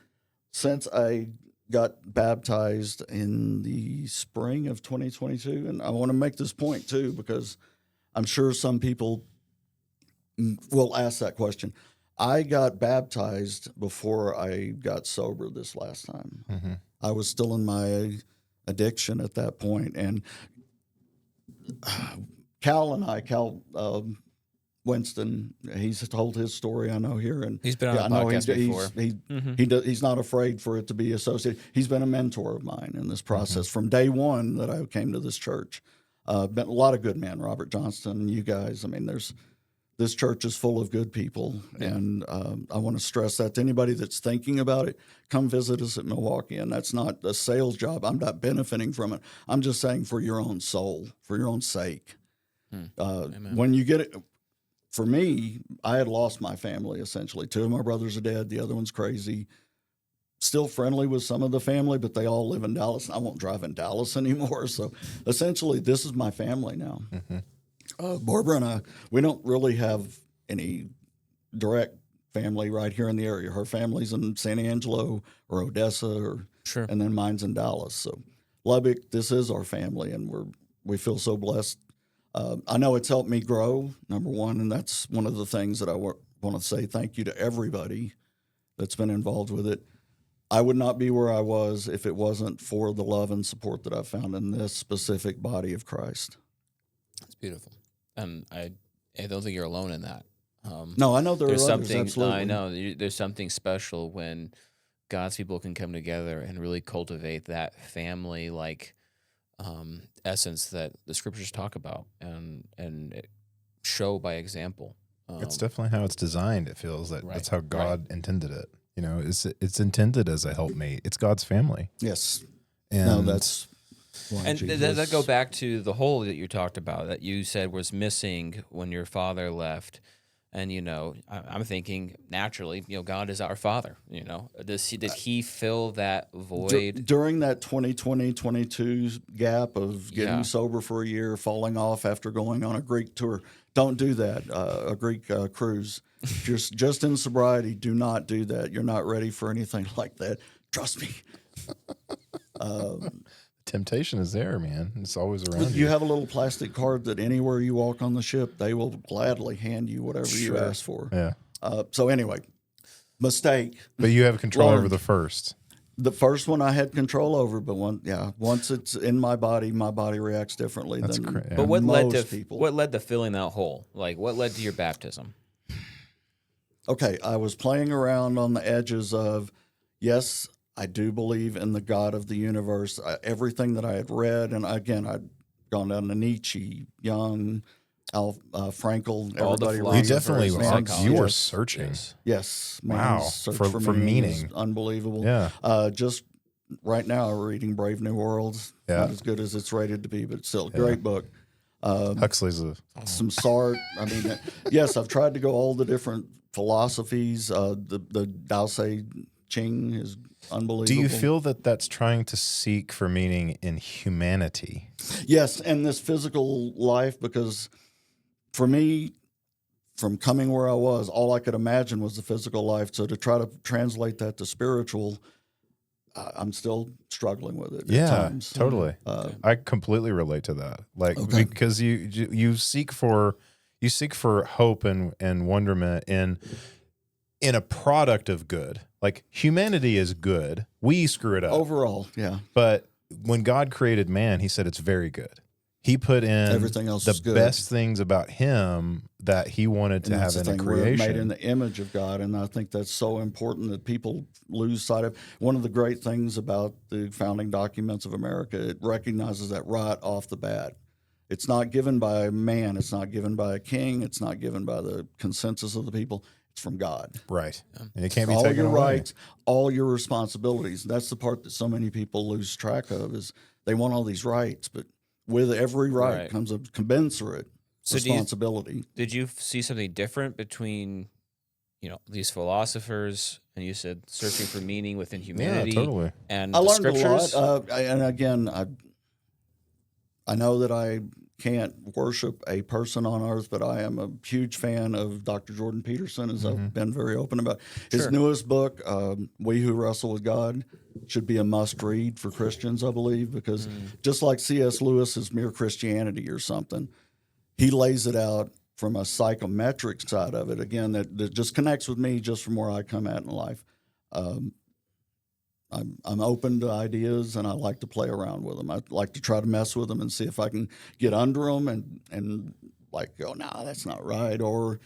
Since I got baptized in the spring of 2022, and I want to make this point too because I'm sure some people will ask that question. I got baptized before I got sober this last time. I was still in my addiction at that point. And Cal Winston, he's told his story, I know here. And He's been on the podcast before. He's not afraid for it to be associated. He's been a mentor of mine in this process from day one that I came to this church. Been a lot of good men, Robert Johnston, you guys. I mean, this church is full of good people, and I want to stress that to anybody that's thinking about it, come visit us at Milwaukee. And that's not a sales job. I'm not benefiting from it. I'm just saying for your own soul, for your own sake. When you get it, for me, I had lost my family essentially. 2 of my brothers are dead. The other one's crazy. Still friendly with some of the family, but they all live in Dallas. I won't drive in Dallas anymore. So essentially, this is my family now. Barbara and I, we don't really have any direct family right here in the area. Her family's in San Angelo or Odessa, and then mine's in Dallas. So Lubbock, this is our family, and we feel so blessed. I know it's helped me grow, number one, and that's one of the things that I want to say thank you to everybody that's been involved with it. I would not be where I was if it wasn't for the love and support that I've found in this specific body of Christ. That's beautiful. And I don't think you're alone in that. No, I know there are others, something. absolutely. I know there's something special when God's people can come together and really cultivate that family-like essence that the scriptures talk about and show by example. It's definitely how it's designed. It feels that that's how God intended it. it's intended as a helpmate. It's God's family. Yes. And No, that's why And Jesus. does that go back to the hole that you talked about that you said was missing when your father left? And I'm thinking naturally, God is our Father. Did he fill that void? During that 2020-22 gap of getting Yeah. sober for a year, falling off after going on a Greek tour? Don't do that. A Greek cruise. Just in sobriety, do not do that. You're not ready for anything like that. Trust me. temptation is there, man. It's always around You have a little plastic card that anywhere you walk on the ship, they will gladly hand you whatever you ask for. Yeah. So anyway, mistake. But you have control over Learned. the first. The first one I had control over, but once it's in my body reacts differently than yeah. But what most led to people. what led to filling that hole? Like what led to your baptism? Okay, I was playing around on the edges of, yes, I do believe in the God of the universe. Everything that I had read, and again, I'd gone down to Nietzsche, Jung, Frankel, All the everybody. You philosophers, definitely and are. psychologists. You were Yes. searching. Yes. Yes, Wow, man's search for for meaning is meaning. unbelievable. Yeah. Just right now, we're reading Brave New World. Yeah. Not as good as it's rated to be, but still a great book. Huxley's Some Sartre. I mean, yes, I've tried to go all the different philosophies. The Tao Te Ching is unbelievable. Do you feel that that's trying to seek for meaning in humanity? Yes, and this physical life, because for me, from coming where I was, all I could imagine was the physical life. So to try to translate that to spiritual, I'm still struggling with it at times. Totally. I completely relate to that. Like because you seek for hope and wonderment in a product of good. Like humanity is good. We screw it up. Overall, yeah. But when God created man, he said it's very good. He put in Everything else is the good. best things about him that he wanted to And have that's in the a thing. We're made creation. in the image of God, and I think that's so important that people lose sight of. One of the great things about the founding documents of America, it recognizes that right off the bat. It's not given by man. It's not given by a king. It's not given by the consensus of the people. It's from God. Right. And it can't be All taken your away. rights, all your responsibilities. That's the part that so many people lose track of is they want all these rights, but with every right comes a commensurate responsibility. Did you see something different between, these philosophers and you said searching for meaning within humanity? totally. And I the learned scriptures? a lot, and again, I know that I can't worship a person on earth, but I am a huge fan of Dr. Jordan Peterson, as I've been very open about. His newest book, We Who Wrestle with God, should be a must-read for Christians, I believe, because just like C.S. Lewis's Mere Christianity or something, he lays it out from a psychometric side of it, again, that just connects with me just from where I come at in life. I'm open to ideas, and I like to play around with them. I like to try to mess with them and see if I can get under them and like go, no, that's not right. Or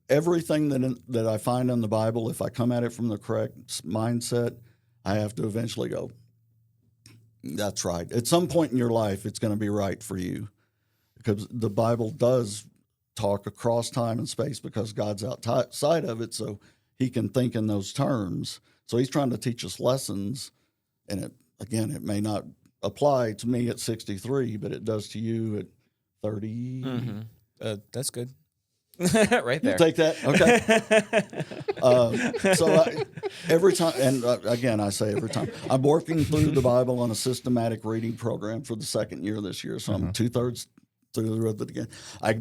everything that I find in the Bible, if I come at it from the correct mindset, I have to eventually go, that's right. At some point in your life, it's going to be right for you, because the Bible does talk across time and space because God's outside of it, so he can think in those terms. So he's trying to teach us lessons, and it may not apply to me at 63, but it does to you at 30. That's good. Right there. You take that? Okay. So every time, and again, I say every time, I'm working through the Bible on a systematic reading program for the second year this year, so I'm 2/3 through with it again. I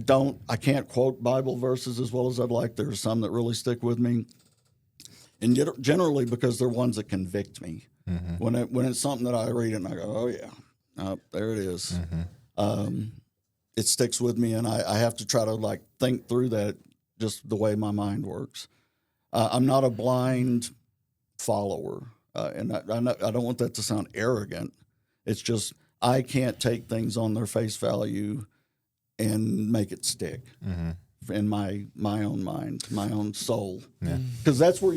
can't quote Bible verses as well as I'd like. There's some that really stick with me. And generally because they're ones that convict me. When it's something that I read and I go, oh yeah, there it is. It sticks with me, and I have to try to think through that just the way my mind works. I'm not a blind follower, and I don't want that to sound arrogant. It's just I can't take things on their face value and make it stick. In my own mind, my own soul, because that's where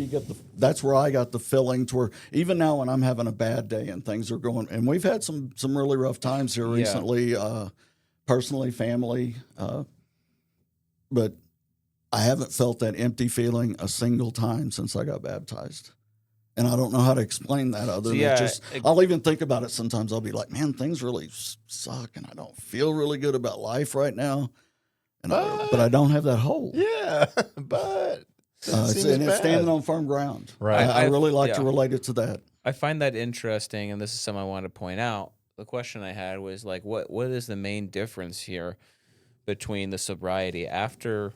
that's where I got the feeling to where even now when I'm having a bad day and things are going, and we've had some really rough times here recently, personally, family, but I haven't felt that empty feeling a single time since I got baptized. And I don't know how to explain that other than I'll even think about it sometimes. I'll be like, man, things really suck and I don't feel really good about life right now. But I don't have that hole. Yeah, but it's standing on firm ground. Right. I really like to relate it to that. I find that interesting, and this is something I wanted to point out. The question I had was like, what is the main difference here between the sobriety after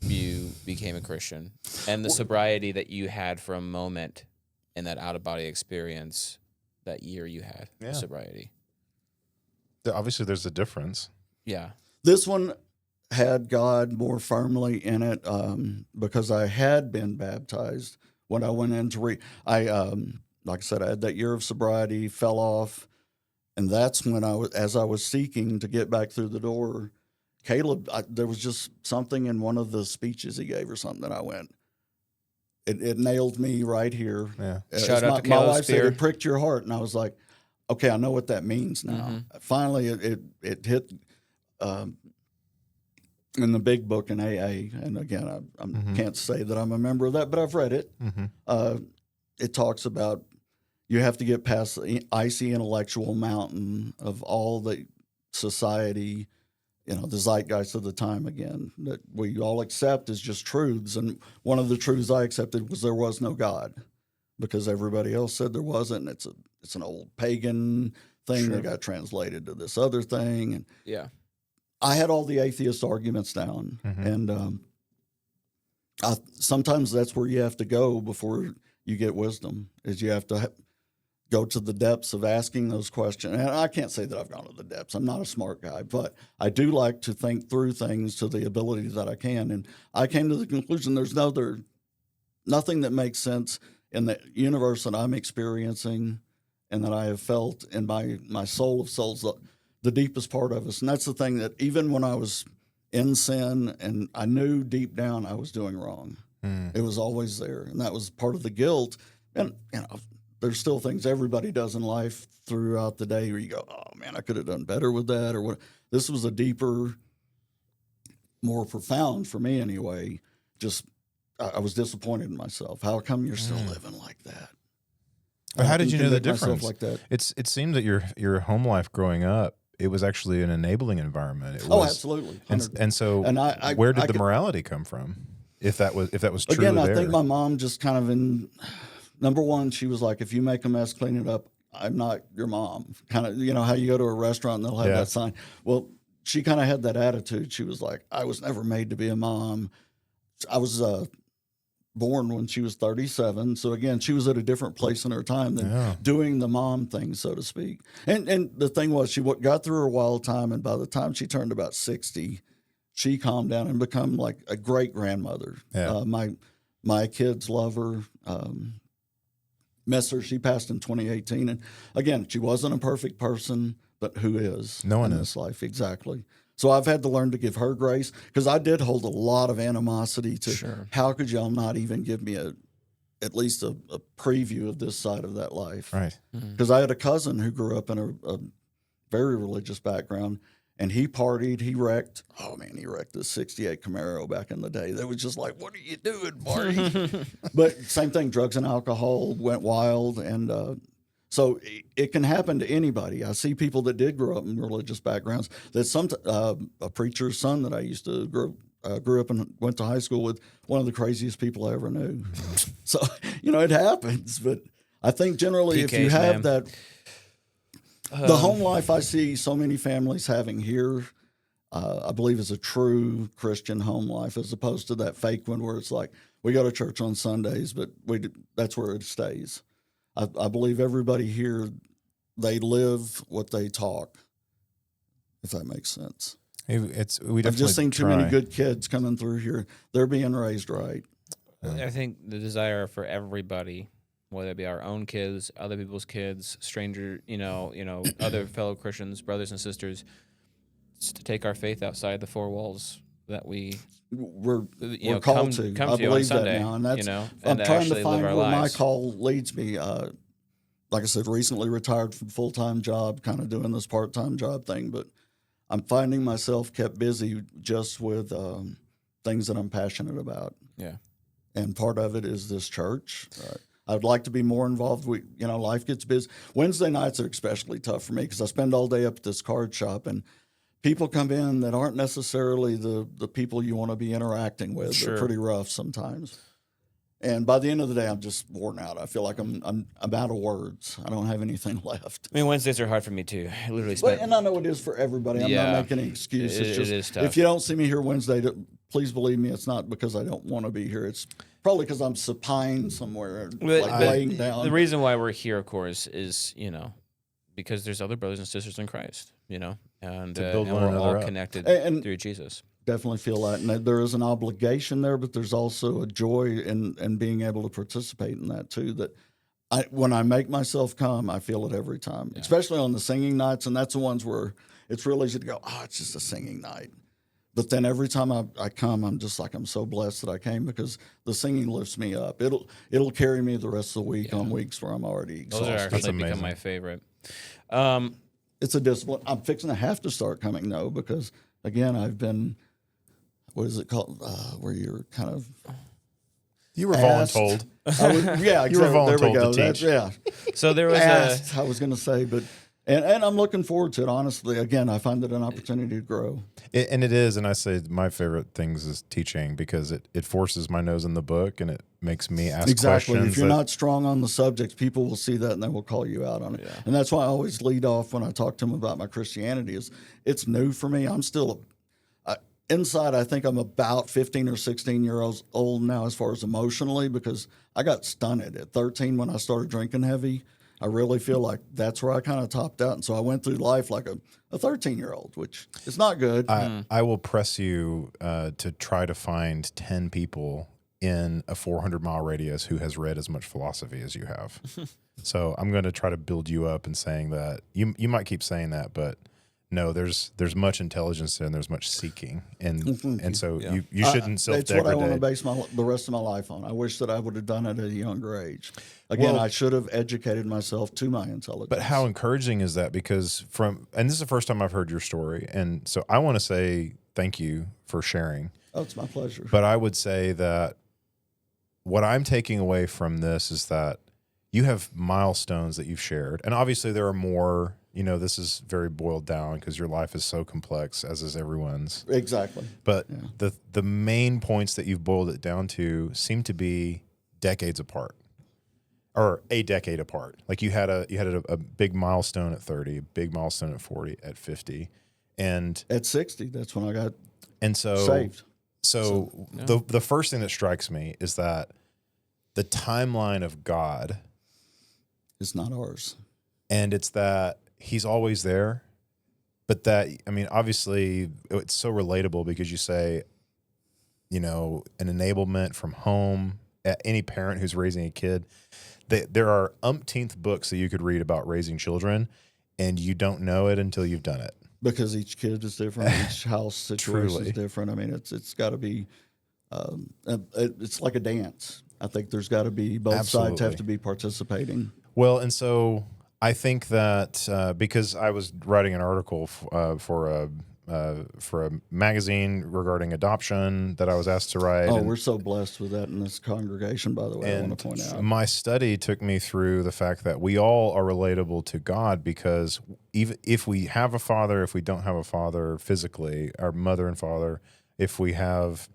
you became a Christian and the sobriety that you had for a moment in that out-of-body experience that year you had sobriety? Obviously, there's a difference. Yeah. This one had God more firmly in it because I had been baptized when I went into like I said, I had that year of sobriety, fell off, and that's when as I was seeking to get back through the door, Caleb, there was just something in one of the speeches he gave or something that I went, it nailed me right here. Yeah. Shout out to my Caleb wife Spear. said, it pricked your heart, and I was like, okay, I know what that means now. Mm-hmm. Finally, it hit in the big book in AA, and again, I can't say that I'm a member of that, but I've read it. It talks about you have to get past the icy intellectual mountain of all the society, the zeitgeist of the time again, that we all accept as just truths. And one of the truths I accepted was there was no God, because everybody else said there wasn't. And it's an old pagan thing that got translated to this other thing. And I had all the atheist arguments down. And sometimes that's where you have to go before you get wisdom, is you have to go to the depths of asking those questions. And I can't say that I've gone to the depths. I'm not a smart guy, but I do like to think through things to the ability that I can. And I came to the conclusion there's nothing that makes sense in the universe that I'm experiencing and that I have felt in my soul of souls, the deepest part of us. And that's the thing, that even when I was in sin and I knew deep down I was doing wrong, it was always there. And that was part of the guilt. And, there's still things everybody does in life throughout the day where you go, oh man, I could have done better with that. Or what? This was a deeper, more profound, for me anyway. Just, I was disappointed in myself. How come you're still living like that? But how did you know the difference? Like that. It seemed that your home life growing up, it was actually an enabling environment. It was, absolutely. And so, where did the morality come from? If that was true, again, I think my mom just kind of number one, she was like, if you make a mess, clean it up. I'm not your mom. Kind of, how you go to a restaurant and they'll have that sign. Well, she kind of had that attitude. She was like, I was never made to be a mom. I was born when she was 37. So again, she was at a different place in her time than doing the mom thing, so to speak. And the thing was, she got through her wild time. And by the time she turned about 60, she calmed down and become like a great grandmother. Yeah. My kids love her. Miss her. She passed in 2018. And again, she wasn't a perfect person, but who is? No one in this life. Exactly. So I've had to learn to give her grace, because I did hold a lot of animosity to how could y'all not even give me at least a preview of this side of that life? Right. Because I had a cousin who grew up in a very religious background, and he partied, he wrecked. Oh man, he wrecked this '68 Camaro back in the day. They was just like, what are you doing, Marty? But same thing, drugs and alcohol went wild. And so it can happen to anybody. I see people that did grow up in religious backgrounds. That a preacher's son that I used to grew up and went to high school with, one of the craziest people I ever knew. So, it happens. But I think generally, if you have that, the home life I see so many families having here, I believe is a true Christian home life, as opposed to that fake one where it's like, we go to church on Sundays, but that's where it stays. I believe everybody here, they live what they talk, if that makes sense. I've just seen too many good kids coming through here. They're being raised right. I think the desire for everybody, whether it be our own kids, other people's kids, stranger, other fellow Christians, brothers and sisters, is to take our faith outside the four walls that we're called to. I believe that now, and that's I'm trying to find where my call leads me. Like I said, recently retired from full-time job, kind of doing this part-time job thing, but I'm finding myself kept busy just with things that I'm passionate about. Yeah. And part of it is this church. I would like to be more involved. Life gets busy. Wednesday nights are especially tough for me because I spend all day up at this card shop, and people come in that aren't necessarily the people you want to be interacting with. Sure. They're pretty rough sometimes. And by the end of the day, I'm just worn out. I feel like I'm out of words. I don't have anything left. I mean, Wednesdays are hard for me too. I literally But, spent. and I know it is for everybody. I'm Yeah. not making any excuses. It Just, is tough. if you don't see me here Wednesday, please believe me, it's not because I don't want to be here. It's probably because I'm supine somewhere, laying down. The reason why we're here, of course, is because there's other brothers and sisters in Christ. And build one we're another all up. connected And- through Jesus. Definitely feel that. And there is an obligation there, but there's also a joy in being able to participate in that too. That when I make myself come, I feel it every time, especially on the singing nights. And that's the ones where it's real easy to go, it's just a singing night. But then every time I come, I'm just like, I'm so blessed that I came because the singing lifts me up. It'll carry me the rest of the week on weeks where I'm already Those exhausted. are actually become amazing. my favorite. It's a discipline. I'm fixing to have to start coming though, because again, I've been, what is it called? Where you're kind of You were asked. voluntold. Yeah, You were exactly. There we voluntold go. to teach. Yeah. So there was Asked, I was going to say, but and I'm looking forward to it. Honestly, again, I find it an opportunity to grow. And it is, and I say my favorite things is teaching because it forces my nose in the book and it makes me ask Exactly. questions. If you're that- not strong on the subject, people will see that and they will call you out on it. Yeah. And that's why I always lead off when I talk to them about my Christianity. Is it's new for me. I'm still inside. I think I'm about 15 or 16 years old now, as far as emotionally, because I got stunted at 13 when I started drinking heavy. I really feel like that's where I kind of topped out. And so I went through life like a 13-year-old, which is not good. I will press you to try to find 10 people in a 400-mile radius who has read as much philosophy as you have. So I'm going to try to build you up in saying that. You might keep saying that, but no, there's much intelligence there and there's much seeking. And so you shouldn't It's what I want to self-degradate. base the rest of my life on. I wish that I would have done it at a younger age. Again, Well- I should have educated myself to my intelligence. But how encouraging is that? Because and this is the first time I've heard your story. And so I want to say thank you for sharing. Oh, it's my pleasure. But I would say that what I'm taking away from this is that you have milestones that you've shared. And obviously there are more, this is very boiled down because your life is so complex, as is everyone's. Exactly. But the main points that you've boiled it down to seem to be decades apart. Or a decade apart. Like you had a big milestone at 30, a big milestone at 40, at 50. And At 60, that's when I got so saved. So the first thing that strikes me is that the timeline of God, It's not ours. and it's that he's always there, but that, obviously it's so relatable because you say, an enablement from home, any parent who's raising a kid, there are umpteenth books that you could read about raising children, and you don't know it until you've done it. Because each kid is different, each house situation Truly. is different. It's got to be, it's like a dance. I think there's got to be both sides Absolutely. have to be participating. Well, and so I think that because I was writing an article for a magazine regarding adoption that I was asked to write. Oh, and, we're so blessed with that in this congregation, by the way, I want to point out. my study took me through the fact that we all are relatable to God because even if we have a father, if we don't have a father physically, our mother and father, if we have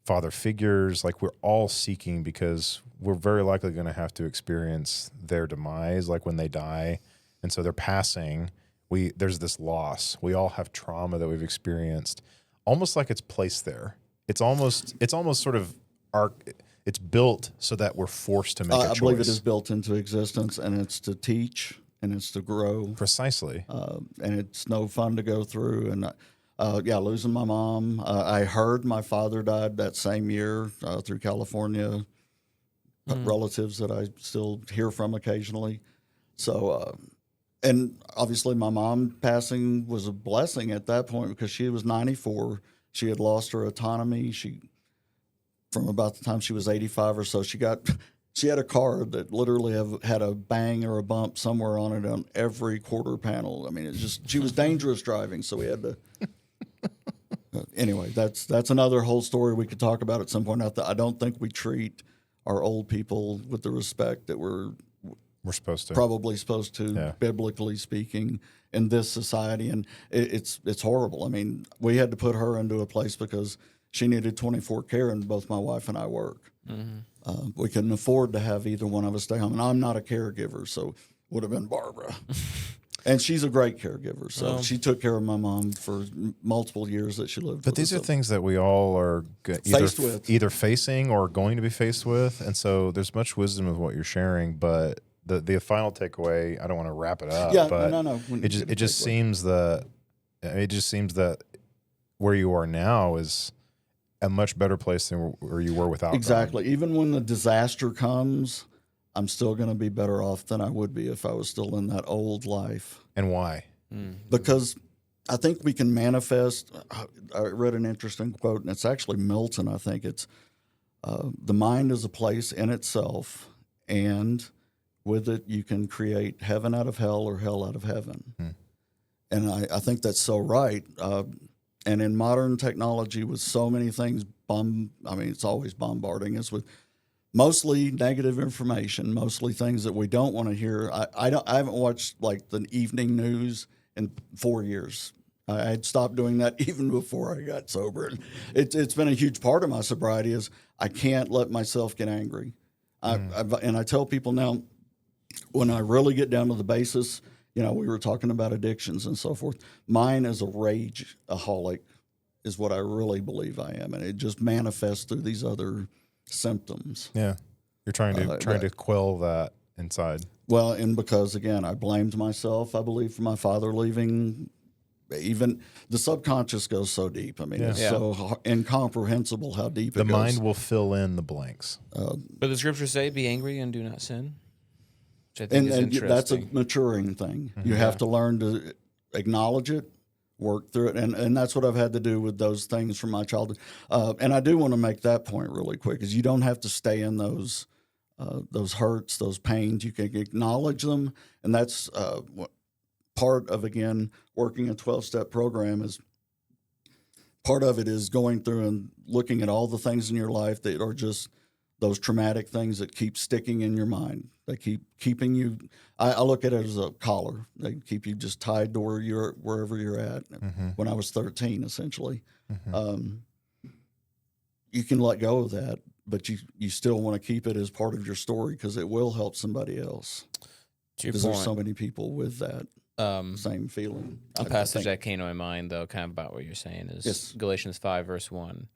father figures, like we're all seeking because we're very likely going to have to experience their demise, like when they die. And so they're passing. There's this loss. We all have trauma that we've experienced, almost like it's placed there. It's almost sort of it's built so that we're forced to make a choice. I believe it is built into existence, and it's to teach and it's to grow. Precisely. And it's no fun to go through. And losing my mom. I heard my father died that same year through California. Relatives that I still hear from occasionally. So, and obviously my mom passing was a blessing at that point because she was 94. She had lost her autonomy. From about the time she was 85 or so, she had a car that literally had a bang or a bump somewhere on it on every quarter panel. She was dangerous driving, so we had to. Anyway, that's another whole story we could talk about at some point. I don't think we treat our old people with the respect that we're supposed to. probably supposed to, Yeah. biblically speaking, in this society, and it's horrible. I mean, we had to put her into a place because she needed 24 care, and both my wife and I work. We couldn't afford to have either one of us stay home, and I'm not a caregiver, so would have been Barbara. And she's a great caregiver, so Well, she took care of my mom for multiple years that she lived. But with these us. are things that we all are Faced with. either facing or going to be faced with, and so there's much wisdom with what you're sharing. But the final takeaway, I don't want to wrap it up. Yeah, but no. It just seems that where you are now is a much better place than where you were without. Exactly. Even when the disaster comes, I'm still going to be better off than I would be if I was still in that old life. And why? Because I think we can manifest. I read an interesting quote, and it's actually Milton. I think it's the mind is a place in itself, and with it you can create heaven out of hell or hell out of heaven. And I think that's so right. And in modern technology, with so many things, it's always bombarding us with mostly negative information, mostly things that we don't want to hear. I haven't watched like the evening news in 4 years. I had stopped doing that even before I got sober. And it's been a huge part of my sobriety is I can't let myself get angry. And I tell people now, when I really get down to the basis, we were talking about addictions and so forth. Mine is a rageaholic is what I really believe I am. And it just manifests through these other symptoms. Yeah, you're trying to quell that inside. Well, and because again, I blamed myself, I believe, for my father leaving. Even the subconscious goes so deep. I mean, it's so incomprehensible how deep it goes. The mind will fill in the blanks. But the scriptures say, "Be angry and do not sin." Which I think is And that's a interesting. maturing thing. You have to learn to acknowledge it, work through it, and that's what I've had to do with those things from my childhood. And I do want to make that point really quick: is you don't have to stay in those hurts, those pains. You can acknowledge them, and that's what part of, again, working a 12-step program is. Part of it is going through and looking at all the things in your life that are just those traumatic things that keep sticking in your mind. They keep keeping you. I look at it as a collar. They keep you just tied to wherever you're at. When I was 13, essentially, you can let go of that, but you still want to keep it as part of your story because it will help somebody else. Because there's so many people with that same feeling. A passage that came to my mind, though, kind of about what you're saying, is Galatians 5, verse 1.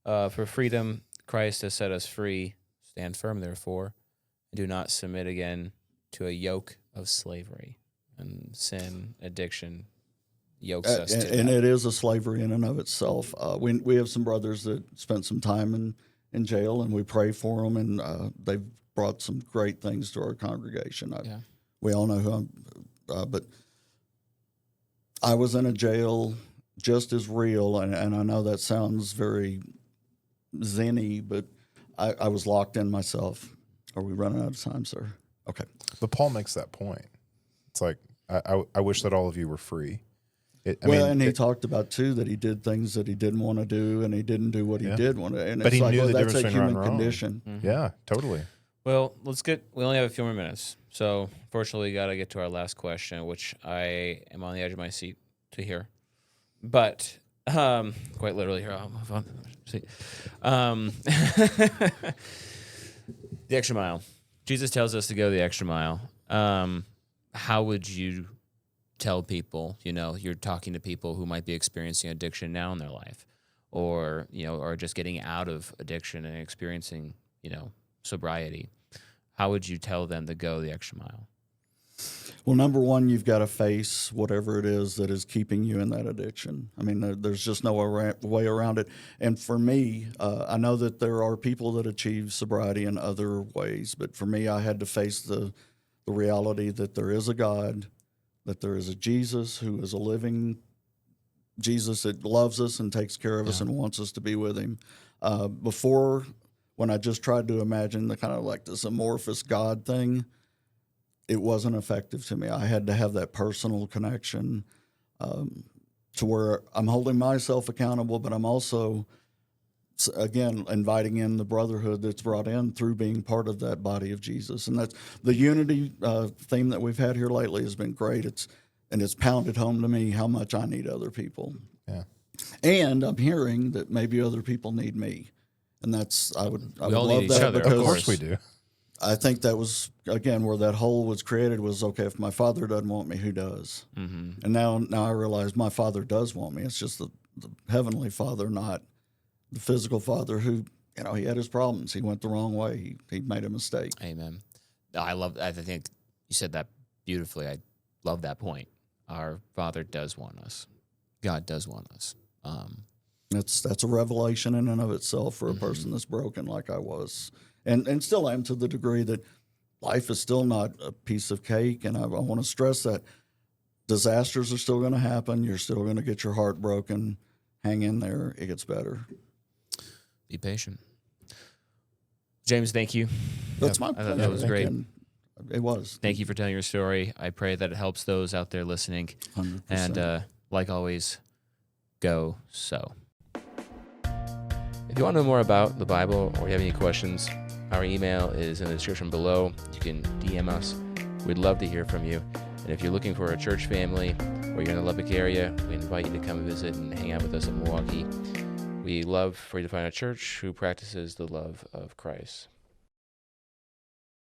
For freedom, Christ has set us free. Stand firm, therefore, and do not submit again to a yoke of slavery. And sin, addiction, yokes us to and that. it is a slavery in and of itself. We have some brothers that spent some time in jail, and we pray for them, and they've brought some great things to our congregation. We all know who I'm, but I was in a jail just as real, and I know that sounds very zen-y, but I was locked in myself. Are we running out of time, sir? Okay. But Paul makes that point. It's like, I wish that all of you were free. And he talked about, too, that he did things that he didn't want to do, and he didn't do what he did want to. And but he knew the that's difference a between right human and wrong. condition. Yeah, totally. Well, we only have a few more minutes. So, fortunately, we got to get to our last question, which I am on the edge of my seat to hear. But, quite literally here, I'll move on. See. The extra mile. Jesus tells us to go the extra mile. How would you tell people, you're talking to people who might be experiencing addiction now in their life, or just getting out of addiction and experiencing, sobriety? How would you tell them to go the extra mile? Well, number one, you've got to face whatever it is that is keeping you in that addiction. I mean, there's just no way around it. And for me, I know that there are people that achieve sobriety in other ways, but for me, I had to face the reality that there is a God, that there is a Jesus who is a living Jesus that loves us and takes care of us and wants us to be with him. Before, when I just tried to imagine the kind of like this amorphous God thing, it wasn't effective to me. I had to have that personal connection to where I'm holding myself accountable, but I'm also, again, inviting in the brotherhood that's brought in through being part of that body of Jesus. And that's the unity theme that we've had here lately has been great. It's pounded home to me how much I need other people. Yeah. And I'm hearing that maybe other people need me. And that's, I would all love need each that, other, of because Of course we do. I think that was, again, where that hole was created was, okay, if my father doesn't want me, who does? Mm-hmm. And now I realize my father does want me. It's just the heavenly father, not the physical father who, he had his problems. He went the wrong way. He made a mistake. Amen. I think you said that beautifully. I love that point. Our Father does want us. God does want us. That's a revelation in and of itself for a person that's broken like I was. And still am, to the degree that life is still not a piece of cake. And I want to stress that disasters are still going to happen. You're still going to get your heart broken. Hang in there. It gets better. Be patient. James, thank you. That's my I thought pleasure. that was great. And it was. Thank you for telling your story. I pray that it helps those out there listening. 100%. And like always, go so. If you want to know more about the Bible or you have any questions, our email is in the description below. You can DM us. We'd love to hear from you. And if you're looking for a church family or you're in the Lubbock area, we invite you to come visit and hang out with us in Milwaukee. We love for you to find a church who practices the love of Christ.